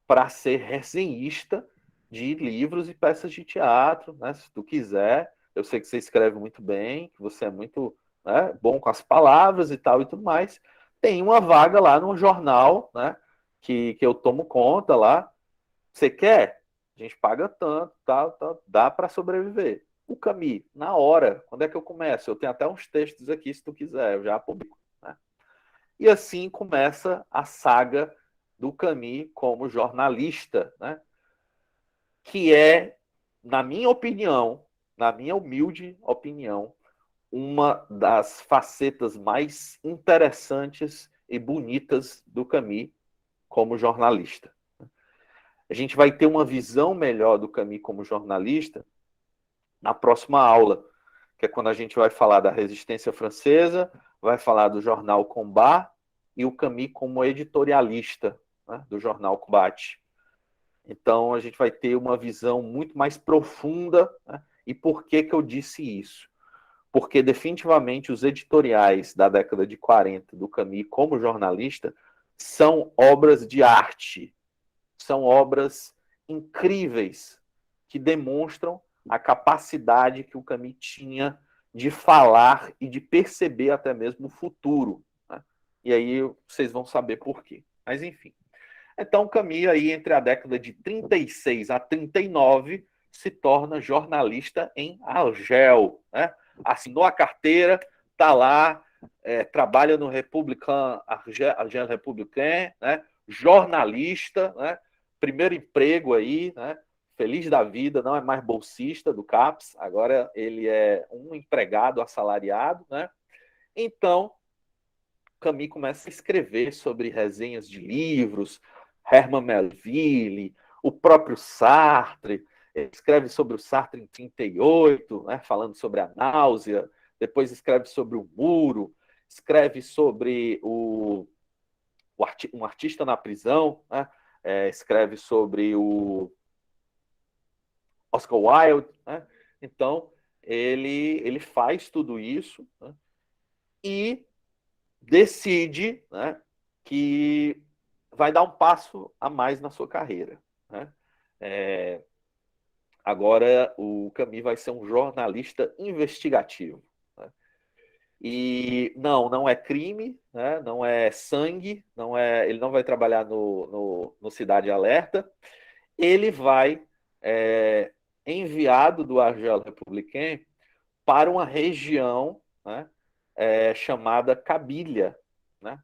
para ser resenhista de livros e peças de teatro, né? Se tu quiser, eu sei que você escreve muito bem, que você é muito, né, bom com as palavras e tal e tudo mais. Tem uma vaga lá no jornal, né, que eu tomo conta lá. Você quer? A gente paga tanto, tal, dá para sobreviver. O Camus, na hora, quando é que eu começo? Eu tenho até uns textos aqui, se tu quiser, eu já publico. Né? E assim começa a saga do Camus como jornalista, né? Que é, na minha opinião, na minha humilde opinião, uma das facetas mais interessantes e bonitas do Camus como jornalista. A gente vai ter uma visão melhor do Camus como jornalista na próxima aula, que é quando a gente vai falar da resistência francesa, vai falar do jornal Combat e o Camus como editorialista, né, do jornal Combate. Então a gente vai ter uma visão muito mais profunda. Né? E por que eu disse isso? Porque definitivamente os editoriais da década de 40 do Camus como jornalista são obras de arte, são obras incríveis que demonstram a capacidade que o Camus tinha de falar e de perceber até mesmo o futuro. Né? E aí vocês vão saber por quê. Mas enfim. Então, Camus, aí, entre a década de 36 a 39, se torna jornalista em Argel. Né? Assinou a carteira, está lá, trabalha no Republicain, Argel Republicain, né? Jornalista, né? Primeiro emprego aí, né? Feliz da vida, não é mais bolsista do CAPES, agora ele é um empregado assalariado. Né? Então, Camus começa a escrever sobre resenhas de livros, Herman Melville, o próprio Sartre, escreve sobre o Sartre em 38, né, falando sobre a náusea, depois escreve sobre o muro, escreve sobre um artista na prisão, né, escreve sobre o Oscar Wilde. Né, então, ele faz tudo isso, né, e decide, né, que vai dar um passo a mais na sua carreira. Né? Agora o Camus vai ser um jornalista investigativo. Né? E não é crime, né? Não é sangue, ele não vai trabalhar no Cidade Alerta. Ele vai enviado do Argel Republicain para uma região, né, chamada Cabilha, né?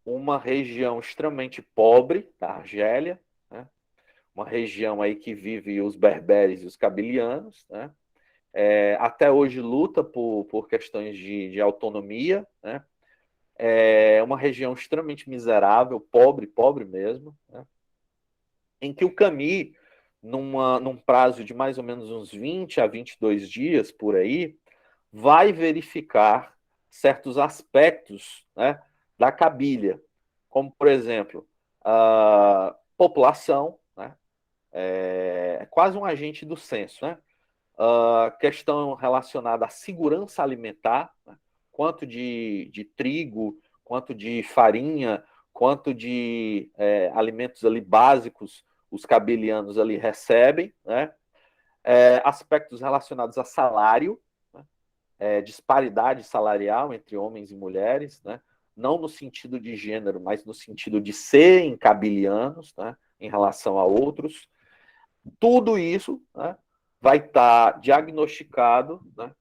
Uma região extremamente pobre da Argélia, né? Uma região aí que vive os berberes e os cabilianos, né? Até hoje luta por questões de autonomia, né? É uma região extremamente miserável, pobre mesmo, né? Em que o Camus, num prazo de mais ou menos uns 20 a 22 dias por aí, vai verificar certos aspectos, né, da Cabilha, como, por exemplo, a população, né, quase um agente do censo, né, a questão relacionada à segurança alimentar, né, quanto de trigo, quanto de farinha, quanto de alimentos ali básicos os cabilianos ali recebem, né, aspectos relacionados a salário, disparidade salarial entre homens e mulheres, né? Não no sentido de gênero, mas no sentido de serem cabilianos, né? Em relação a outros. Tudo isso, né, vai estar diagnosticado, né,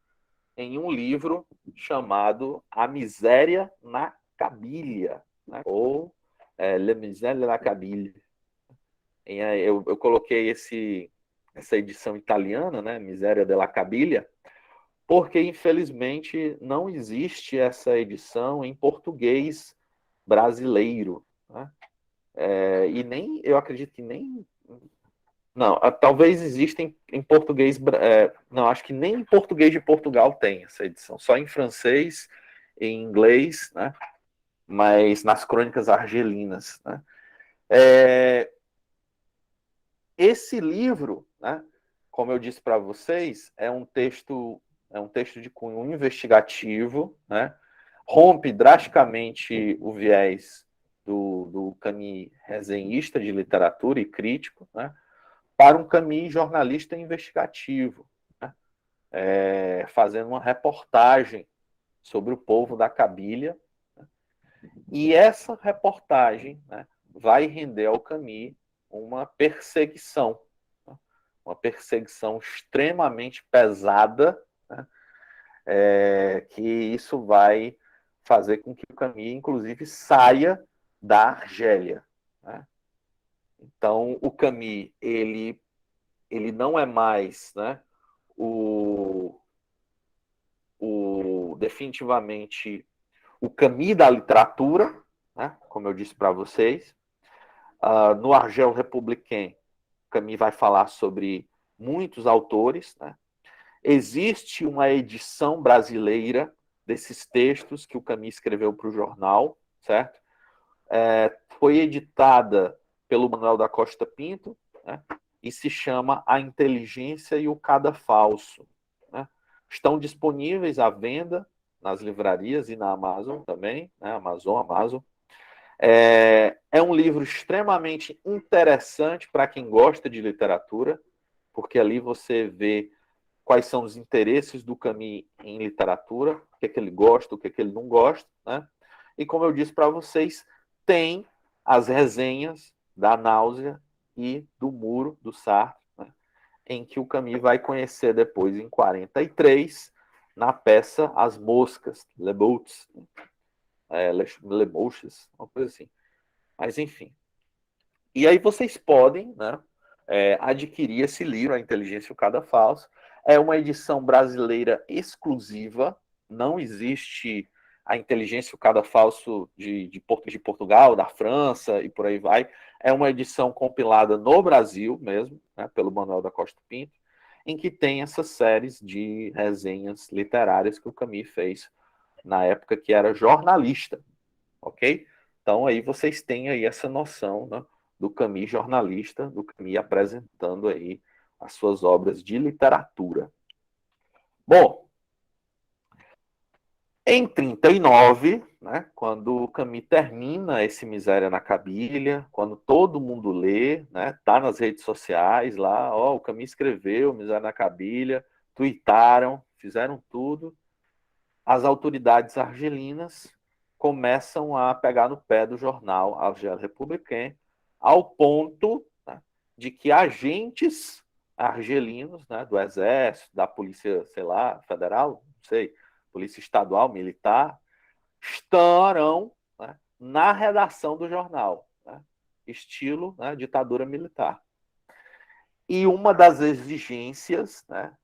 em um livro chamado A Miséria na Cabilha, né? Ou Le Misère na Cabilha. Eu coloquei essa edição italiana, né, Miséria della Cabilha, porque infelizmente não existe essa edição em português brasileiro. Né? E nem, eu acredito que nem. Não, talvez exista em português. Não, acho que nem em português de Portugal tem essa edição, só em francês, em inglês, né? Mas nas crônicas argelinas. Né? Esse livro, né, como eu disse para vocês, é um texto de cunho investigativo, né, rompe drasticamente o viés do Camus resenhista de literatura e crítico, né, para um Camus jornalista investigativo. Né. fazendo uma reportagem sobre o povo da Cabília, né? E essa reportagem, né, vai render ao Camus uma perseguição, né? Uma perseguição extremamente pesada, né? Que isso vai fazer com que o Camus, inclusive, saia da Argélia, né? Então, o Camus, ele não é mais, né, definitivamente o Camus da literatura, né, como eu disse para vocês. No Argel Républicain, Camus vai falar sobre muitos autores, né? Existe uma edição brasileira desses textos que o Camus escreveu para o jornal, certo? Foi editada pelo Manuel da Costa Pinto, né? E se chama A Inteligência e o Cadafalso, né? Estão disponíveis à venda nas livrarias e na Amazon também, né? Amazon. É um livro extremamente interessante para quem gosta de literatura, porque ali você vê quais são os interesses do Camus em literatura, o que é que ele gosta, o que é que ele não gosta, né? E como eu disse para vocês, tem as resenhas da Náusea e do Muro, do Sartre, né? Em que o Camus vai conhecer depois, em 43, na peça As Moscas, Le Boutes, Le Mouches, uma coisa assim. Mas, enfim. E aí vocês podem, né, adquirir esse livro, A Inteligência e o Cadafalso. É uma edição brasileira exclusiva. Não existe A Inteligência e o Cadafalso de Portugal, da França e por aí vai. É uma edição compilada no Brasil mesmo, né, pelo Manuel da Costa Pinto, em que tem essas séries de resenhas literárias que o Camus fez na época que era jornalista, ok? Então aí vocês têm aí essa noção, né, do Camus jornalista, do Camus apresentando aí as suas obras de literatura. Bom, em 39, né, quando o Camus termina esse Miséria na Cabília, quando todo mundo lê, né, tá nas redes sociais lá, ó, o Camus escreveu Miséria na Cabília, tuitaram, fizeram tudo, as autoridades argelinas começam a pegar no pé do jornal Argel Républicain, ao ponto, né, de que agentes argelinos, né, do Exército, da Polícia, sei lá, Federal, não sei, Polícia Estadual, Militar, estarão, né, na redação do jornal, né, estilo, né, ditadura militar. E uma das exigências, né,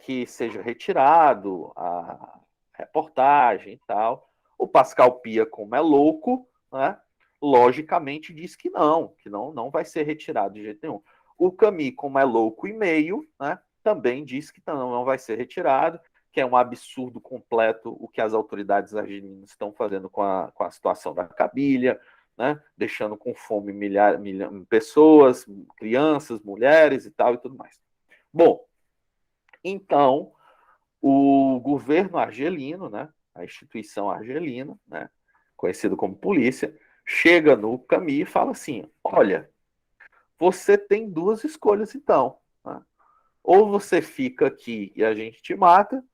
que seja retirado a reportagem e tal. O Pascal Pia, como é louco, né, logicamente diz que não vai ser retirado de jeito nenhum. O Camus, como é louco e meio, né, também diz que não vai ser retirado, que é um absurdo completo o que as autoridades argelinas estão fazendo com a situação da Cabília, né, deixando com fome milhares de pessoas, crianças, mulheres e tal e tudo mais. Bom, então, o governo argelino, né, a instituição argelina, né, conhecido como polícia, chega no Camus e fala assim: olha, você tem duas escolhas então, né? Ou você fica aqui e a gente te mata,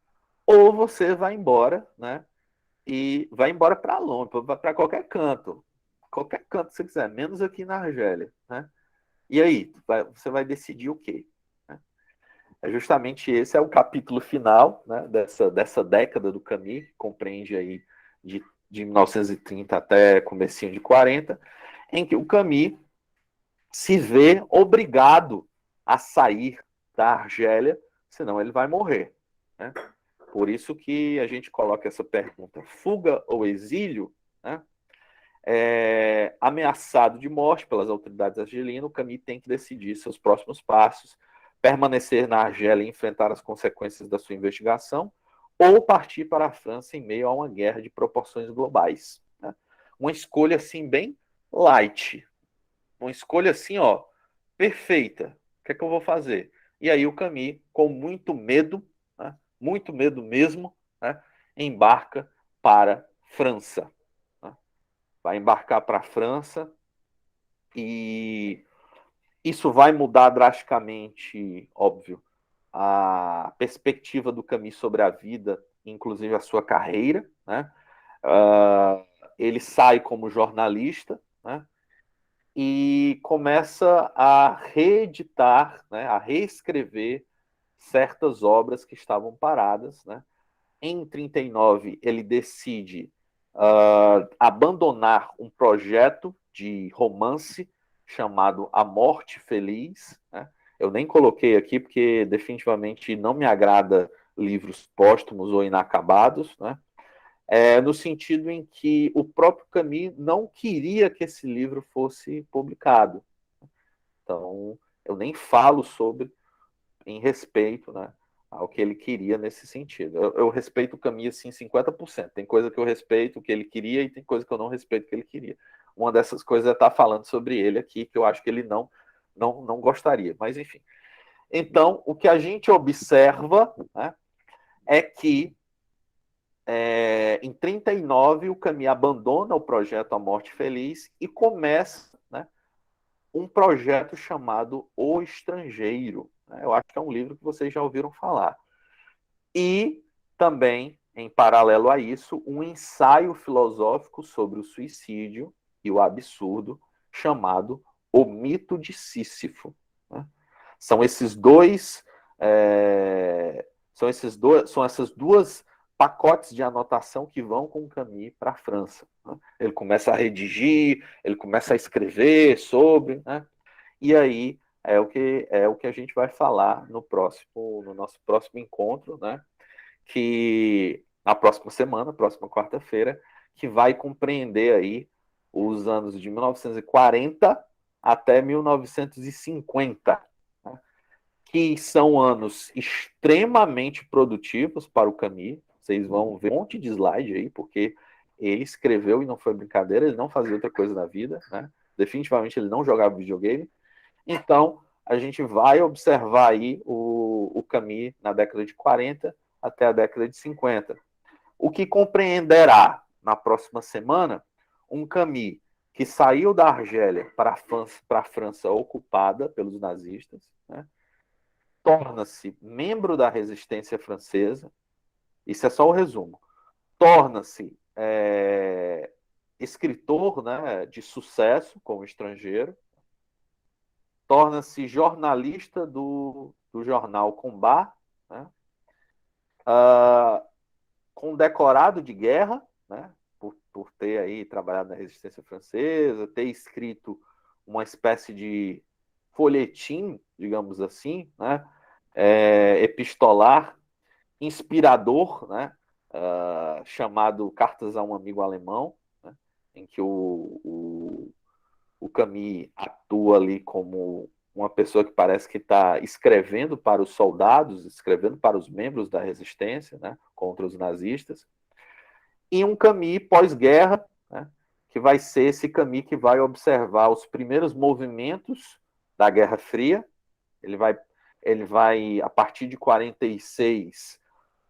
ou você vai embora, né? E vai embora para longe, para qualquer canto que você quiser, menos aqui na Argélia, né? E aí, você vai decidir o quê? Justamente esse é o capítulo final, né, dessa década do Camus, que compreende aí de 1930 até comecinho de 40, em que o Camus se vê obrigado a sair da Argélia, senão ele vai morrer, né? Por isso que a gente coloca essa pergunta: fuga ou exílio? Né? Ameaçado de morte pelas autoridades argelinas, o Camus tem que decidir seus próximos passos: permanecer na Argélia e enfrentar as consequências da sua investigação, ou partir para a França em meio a uma guerra de proporções globais. Né? Uma escolha assim bem light, uma escolha assim, ó, perfeita. O que é que eu vou fazer? E aí o Camus, com muito medo, né, muito medo mesmo, né, embarca para a França. Né? Vai embarcar para a França e isso vai mudar drasticamente, óbvio, a perspectiva do Camus sobre a vida, inclusive a sua carreira, né? Ele sai como jornalista, né? E começa a reeditar, né? A reescrever certas obras que estavam paradas, né? Em 39, ele decide abandonar um projeto de romance chamado A Morte Feliz, né? Eu nem coloquei aqui porque definitivamente não me agrada livros póstumos ou inacabados, né? No sentido em que o próprio Camus não queria que esse livro fosse publicado. Então, eu nem falo sobre em respeito, né, ao que ele queria nesse sentido. Eu respeito o Camus assim 50%. Tem coisa que eu respeito o que ele queria e tem coisa que eu não respeito o que ele queria. Uma dessas coisas é estar falando sobre ele aqui, que eu acho que ele não gostaria. Mas, enfim. Então, o que a gente observa, né, é que em 39 o Camus abandona o projeto A Morte Feliz e começa, né, um projeto chamado O Estrangeiro. Eu acho que é um livro que vocês já ouviram falar. E também, em paralelo a isso, um ensaio filosófico sobre o suicídio e o absurdo, chamado O Mito de Sísifo. São esses dois. São essas duas pacotes de anotação que vão com o Camus para a França. Ele começa a redigir, ele começa a escrever sobre, né? E aí é o que a gente vai falar no nosso próximo encontro, né? Que na próxima semana, próxima quarta-feira, que vai compreender aí os anos de 1940 até 1950, né? Que são anos extremamente produtivos para o Camus. Vocês vão ver um monte de slide aí, porque ele escreveu e não foi brincadeira, ele não fazia outra coisa na vida, né? Definitivamente ele não jogava videogame. Então, a gente vai observar aí o Camus na década de 40 até a década de 50. O que compreenderá na próxima semana um Camus que saiu da Argélia para a França ocupada pelos nazistas, né? Torna-se membro da resistência francesa, isso é só o resumo, torna-se escritor, né, de sucesso como estrangeiro, torna-se jornalista do jornal Combat, né? Condecorado de guerra, né? Por ter aí trabalhado na resistência francesa, ter escrito uma espécie de folhetim, digamos assim, né? Epistolar, inspirador, né? Chamado Cartas a um Amigo Alemão, né? Em que o Camus atua ali como uma pessoa que parece que está escrevendo para os soldados, escrevendo para os membros da resistência, né, contra os nazistas, e um Camus pós-guerra, né, que vai ser esse Camus que vai observar os primeiros movimentos da Guerra Fria. Ele vai a partir de 46,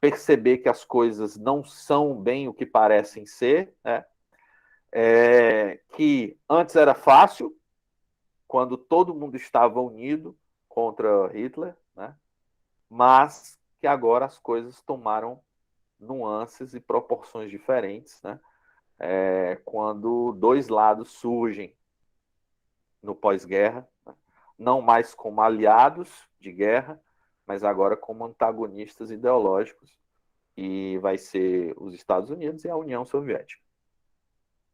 perceber que as coisas não são bem o que parecem ser, né? Que antes era fácil, quando todo mundo estava unido contra Hitler, né? Mas que agora as coisas tomaram nuances e proporções diferentes, né? Quando dois lados surgem no pós-guerra, né? Não mais como aliados de guerra, mas agora como antagonistas ideológicos, e vai ser os Estados Unidos e a União Soviética.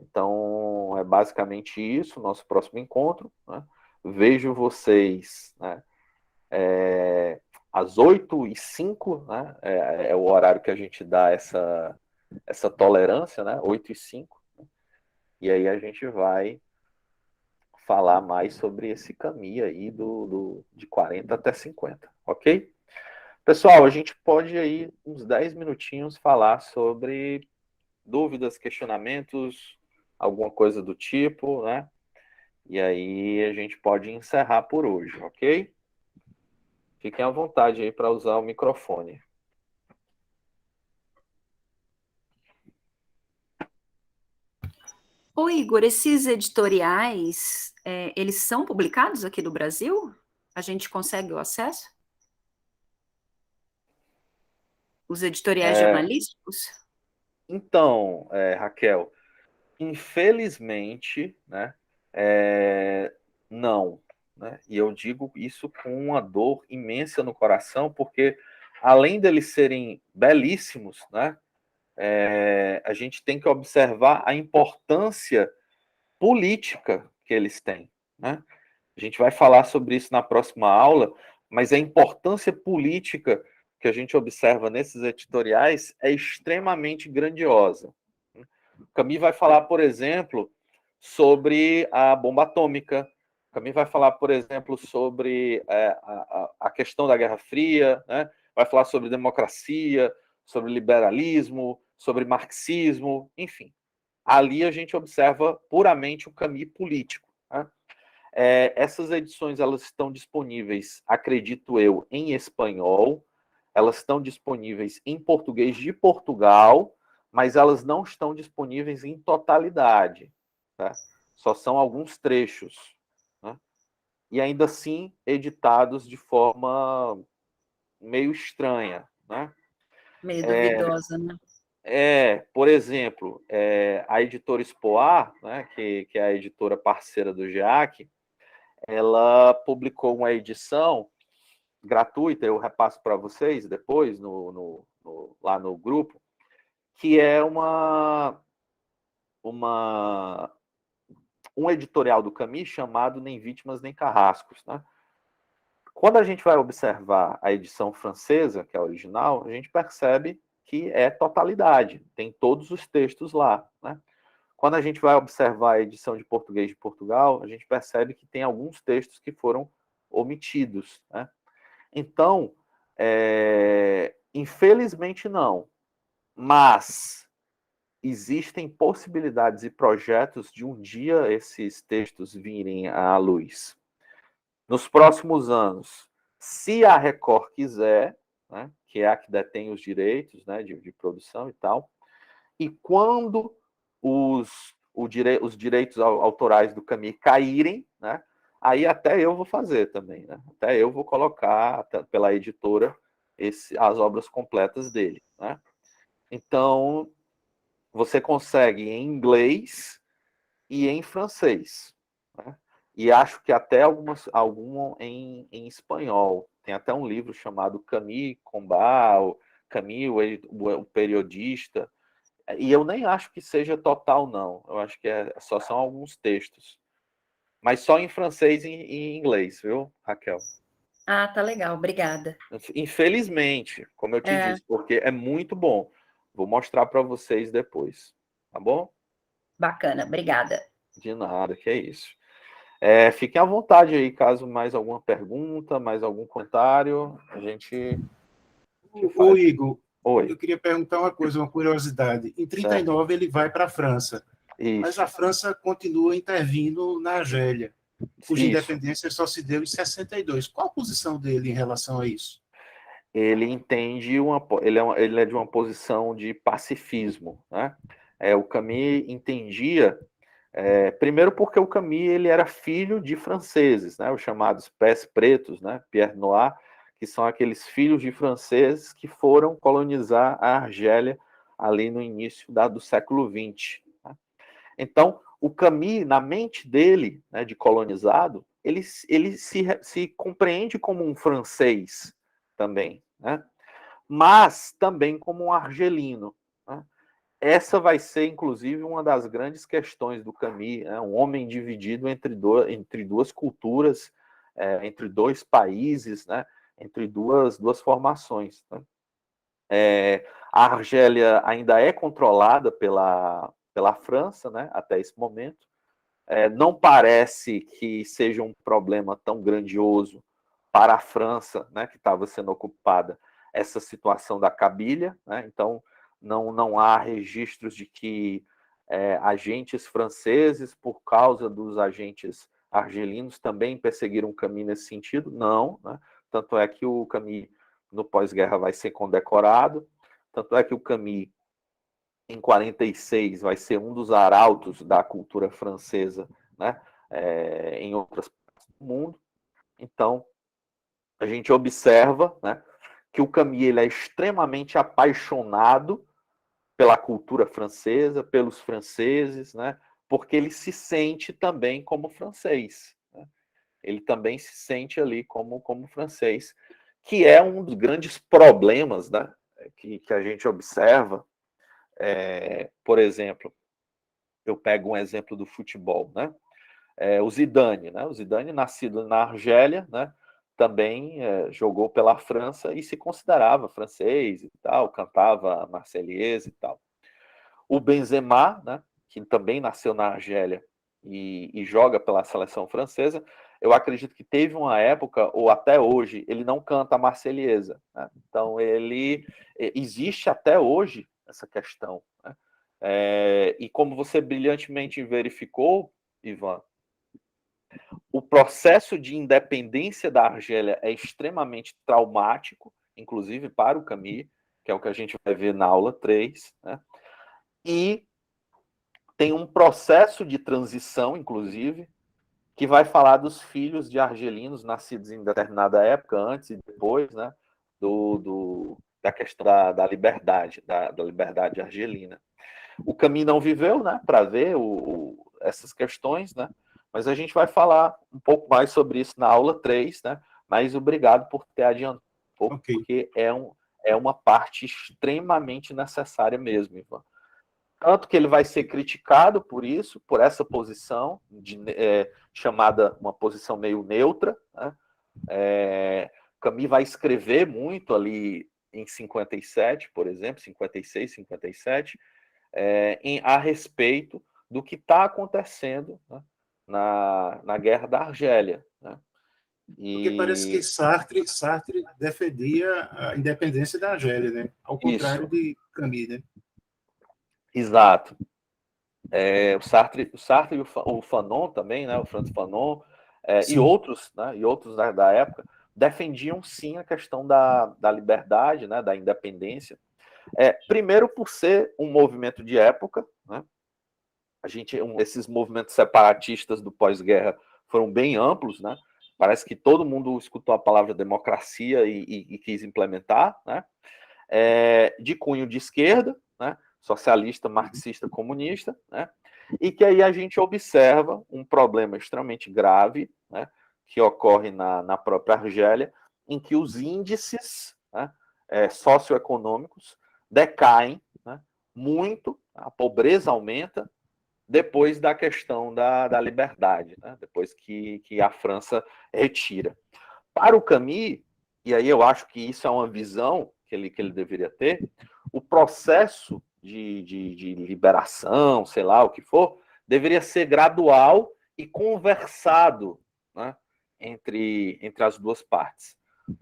Então, é basicamente isso, nosso próximo encontro, né? Vejo vocês, né, às 8h05, né? É o horário que a gente dá essa tolerância, né? 8h05. E aí a gente vai falar mais sobre esse caminho aí de 40 até 50, ok? Pessoal, a gente pode aí, uns 10 minutinhos, falar sobre dúvidas, questionamentos, alguma coisa do tipo, né? E aí a gente pode encerrar por hoje, ok? Fiquem à vontade aí para usar o microfone. Ô, Igor, esses editoriais, eles são publicados aqui no Brasil? A gente consegue o acesso? Os editoriais jornalísticos? Então, Raquel, infelizmente, né, não, né? E eu digo isso com uma dor imensa no coração, porque além deles serem belíssimos, né, a gente tem que observar a importância política que eles têm, né? A gente vai falar sobre isso na próxima aula, mas a importância política que a gente observa nesses editoriais é extremamente grandiosa. O Camus vai falar, por exemplo, sobre a bomba atômica. O Camus vai falar, por exemplo, sobre a questão da Guerra Fria, né? Vai falar sobre democracia, sobre liberalismo, sobre marxismo, enfim. Ali a gente observa puramente o Camus político. Né? Essas edições elas estão disponíveis, acredito eu, em espanhol, elas estão disponíveis em português de Portugal, mas elas não estão disponíveis em totalidade. Tá? Só são alguns trechos. Né? E ainda assim editados de forma meio estranha. Né? Meio duvidosa, né? Por exemplo, a editora Expoar, né, que é a editora parceira do GEAC, ela publicou uma edição gratuita, eu repasso para vocês depois lá no grupo, que é um editorial do Camus chamado Nem Vítimas Nem Carrascos. Né? Quando a gente vai observar a edição francesa, que é a original, a gente percebe que é totalidade, tem todos os textos lá. Né? Quando a gente vai observar a edição de português de Portugal, a gente percebe que tem alguns textos que foram omitidos. Né? Então, infelizmente não, mas existem possibilidades e projetos de um dia esses textos virem à luz. Nos próximos anos, se a Record quiser, né, que é a que detém os direitos, né, de produção e tal, e quando os direitos autorais do Camus caírem, né, aí até eu vou fazer também, né? Até eu vou colocar pela editora as obras completas dele, né? Então, você consegue em inglês e em francês, né? E acho que até algum em espanhol. Tem até um livro chamado Camus Combat, Camus, o periodista. E eu nem acho que seja total, não. Eu acho que só são alguns textos. Mas só em francês e em inglês, viu, Raquel? Ah, tá legal, obrigada. Infelizmente, como eu te disse, porque é muito bom. Vou mostrar para vocês depois, tá bom? Bacana, obrigada. De nada, que é isso. Fiquem à vontade aí, caso mais alguma pergunta, mais algum comentário, a gente faz. Ô, Igor, Oi. eu queria perguntar uma coisa, uma curiosidade. Em 39 ele vai para a França, mas a França continua intervindo na Argélia, cuja independência só se deu em 62. Qual a posição dele em relação a isso? Ele entende ele é de uma posição de pacifismo, né? O Camus entendia, primeiro porque o Camus ele era filho de franceses, né? Os chamados pés pretos, né? Pierre Noir, que são aqueles filhos de franceses que foram colonizar a Argélia ali no início do século XX. Né? Então, o Camus, na mente dele, né, de colonizado, ele se compreende como um francês também, né? Mas também como um argelino. Né? Essa vai ser, inclusive, uma das grandes questões do Camus, né? Um homem dividido entre duas culturas, entre dois países, né? Entre duas formações. Né? A Argélia ainda é controlada pela França, né? Até esse momento. Não parece que seja um problema tão grandioso para a França, né, que estava sendo ocupada, essa situação da Cabilha. Né? Então, não há registros de que agentes franceses, por causa dos agentes argelinos, também perseguiram o Camus nesse sentido. Não. Né? Tanto é que o Camus, no pós-guerra, vai ser condecorado. Tanto é que o Camus, em 46, vai ser um dos arautos da cultura francesa, né? Em outras partes do mundo. Então, a gente observa, né, que o Camus ele é extremamente apaixonado pela cultura francesa, pelos franceses, né? Porque ele se sente também como francês. Né? Ele também se sente ali como francês, que é um dos grandes problemas, né? que a gente observa. Por exemplo, eu pego um exemplo do futebol, né? O Zidane, né? O Zidane, nascido na Argélia, né? Também jogou pela França e se considerava francês e tal, cantava Marseillaise e tal. O Benzema, né? Que também nasceu na Argélia e joga pela seleção francesa, eu acredito que teve uma época, ou até hoje, ele não canta a Marseillaise. Né? Então, existe até hoje essa questão. Né? E como você brilhantemente verificou, Ivan, o processo de independência da Argélia é extremamente traumático, inclusive para o Camus, que é o que a gente vai ver na aula 3, né? E tem um processo de transição, inclusive, que vai falar dos filhos de argelinos nascidos em determinada época, antes e depois, né? Da questão da liberdade, da liberdade argelina. O Camus não viveu, né, para ver essas questões, né? Mas a gente vai falar um pouco mais sobre isso na aula 3, né? Mas obrigado por ter adiantado um pouco, porque é uma parte extremamente necessária mesmo, Ivan. Tanto que ele vai ser criticado por isso, por essa posição, chamada uma posição meio neutra. Né? Camus vai escrever muito ali em 57, por exemplo, 56, 57, a respeito do que está acontecendo, né, na Guerra da Argélia. Né? Porque parece que Sartre defendia a independência da Argélia, né? Ao contrário de Camus, né? Exato. O Sartre e o Fanon também, né? O Franz Fanon, e outros, né? E outros da época, defendiam sim a questão da liberdade, né? Da independência. Primeiro por ser um movimento de época, né? Esses movimentos separatistas do pós-guerra foram bem amplos, né? Parece que todo mundo escutou a palavra democracia e quis implementar, né? De cunho de esquerda, né? Socialista, marxista, comunista, né? E que aí a gente observa um problema extremamente grave, né? Que ocorre na própria Argélia, em que os índices, né? Socioeconômicos decaem, né? Muito, a pobreza aumenta, depois da questão da liberdade, né? Depois que a França retira. Para o Camus, e aí eu acho que isso é uma visão que ele deveria ter, o processo de liberação, sei lá o que for, deveria ser gradual e conversado, né, entre as duas partes.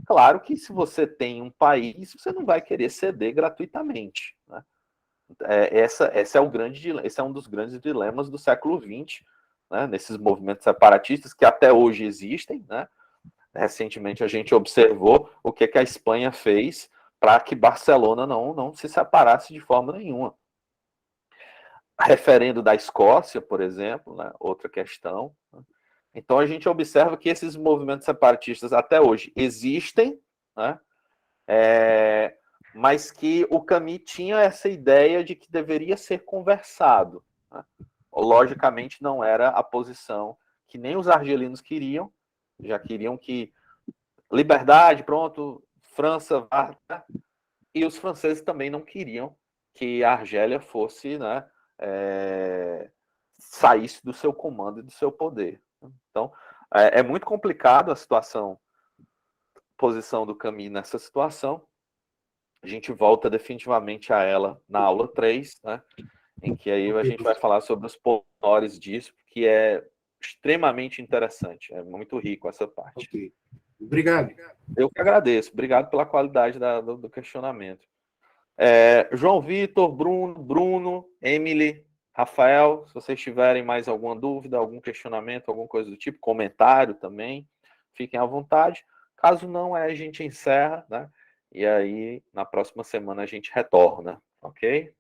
Claro que se você tem um país, você não vai querer ceder gratuitamente. Né? Esse é um dos grandes dilemas do século XX, né, nesses movimentos separatistas que até hoje existem. Né? Recentemente a gente observou o que a Espanha fez para que Barcelona não se separasse de forma nenhuma. Referendo da Escócia, por exemplo, né, outra questão. Então a gente observa que esses movimentos separatistas até hoje existem, né, mas que o Camus tinha essa ideia de que deveria ser conversado. Né? Logicamente não era a posição que nem os argelinos queriam, já queriam que liberdade, pronto, França, e os franceses também não queriam que a Argélia fosse, né, saísse do seu comando e do seu poder. Então, é muito complicado a posição do Camus nessa situação. A gente volta definitivamente a ela na aula 3, né, em que aí a gente vai falar sobre os pormenores disso, que é extremamente interessante, é muito rico essa parte. Okay. Obrigado. Eu que agradeço. Obrigado pela qualidade do questionamento. João Vitor, Bruno, Emily, Rafael, se vocês tiverem mais alguma dúvida, algum questionamento, alguma coisa do tipo, comentário também, fiquem à vontade. Caso não, a gente encerra, né? E aí, na próxima semana, a gente retorna, ok?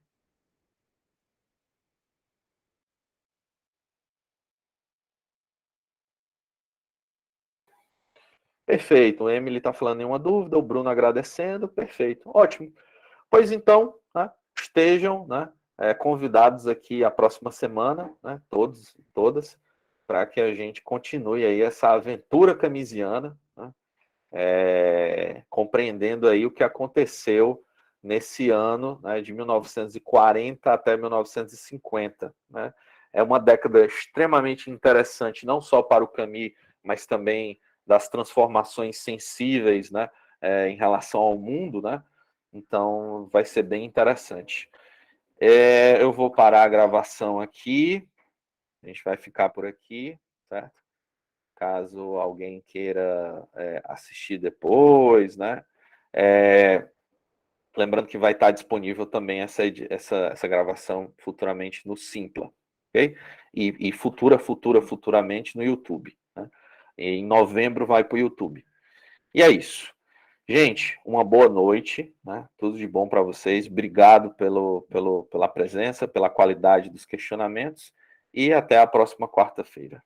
Perfeito. O Emily está falando nenhuma dúvida, o Bruno agradecendo, perfeito. Ótimo. Pois então, né, estejam, né, convidados aqui a próxima semana, né, todos e todas, para que a gente continue aí essa aventura camisiana, né, compreendendo aí o que aconteceu nesse ano, né, de 1940 até 1950. Né? É uma década extremamente interessante, não só para o Camus, mas também das transformações sensíveis, né, em relação ao mundo, né? Então, vai ser bem interessante. Eu vou parar a gravação aqui. A gente vai ficar por aqui, certo? Caso alguém queira assistir depois, né? Lembrando que vai estar disponível também essa gravação futuramente no Simpla, ok? E futuramente no YouTube. Né? E em novembro vai para o YouTube. E é isso. Gente, uma boa noite, né? Tudo de bom para vocês. Obrigado pela presença, pela qualidade dos questionamentos e até a próxima quarta-feira.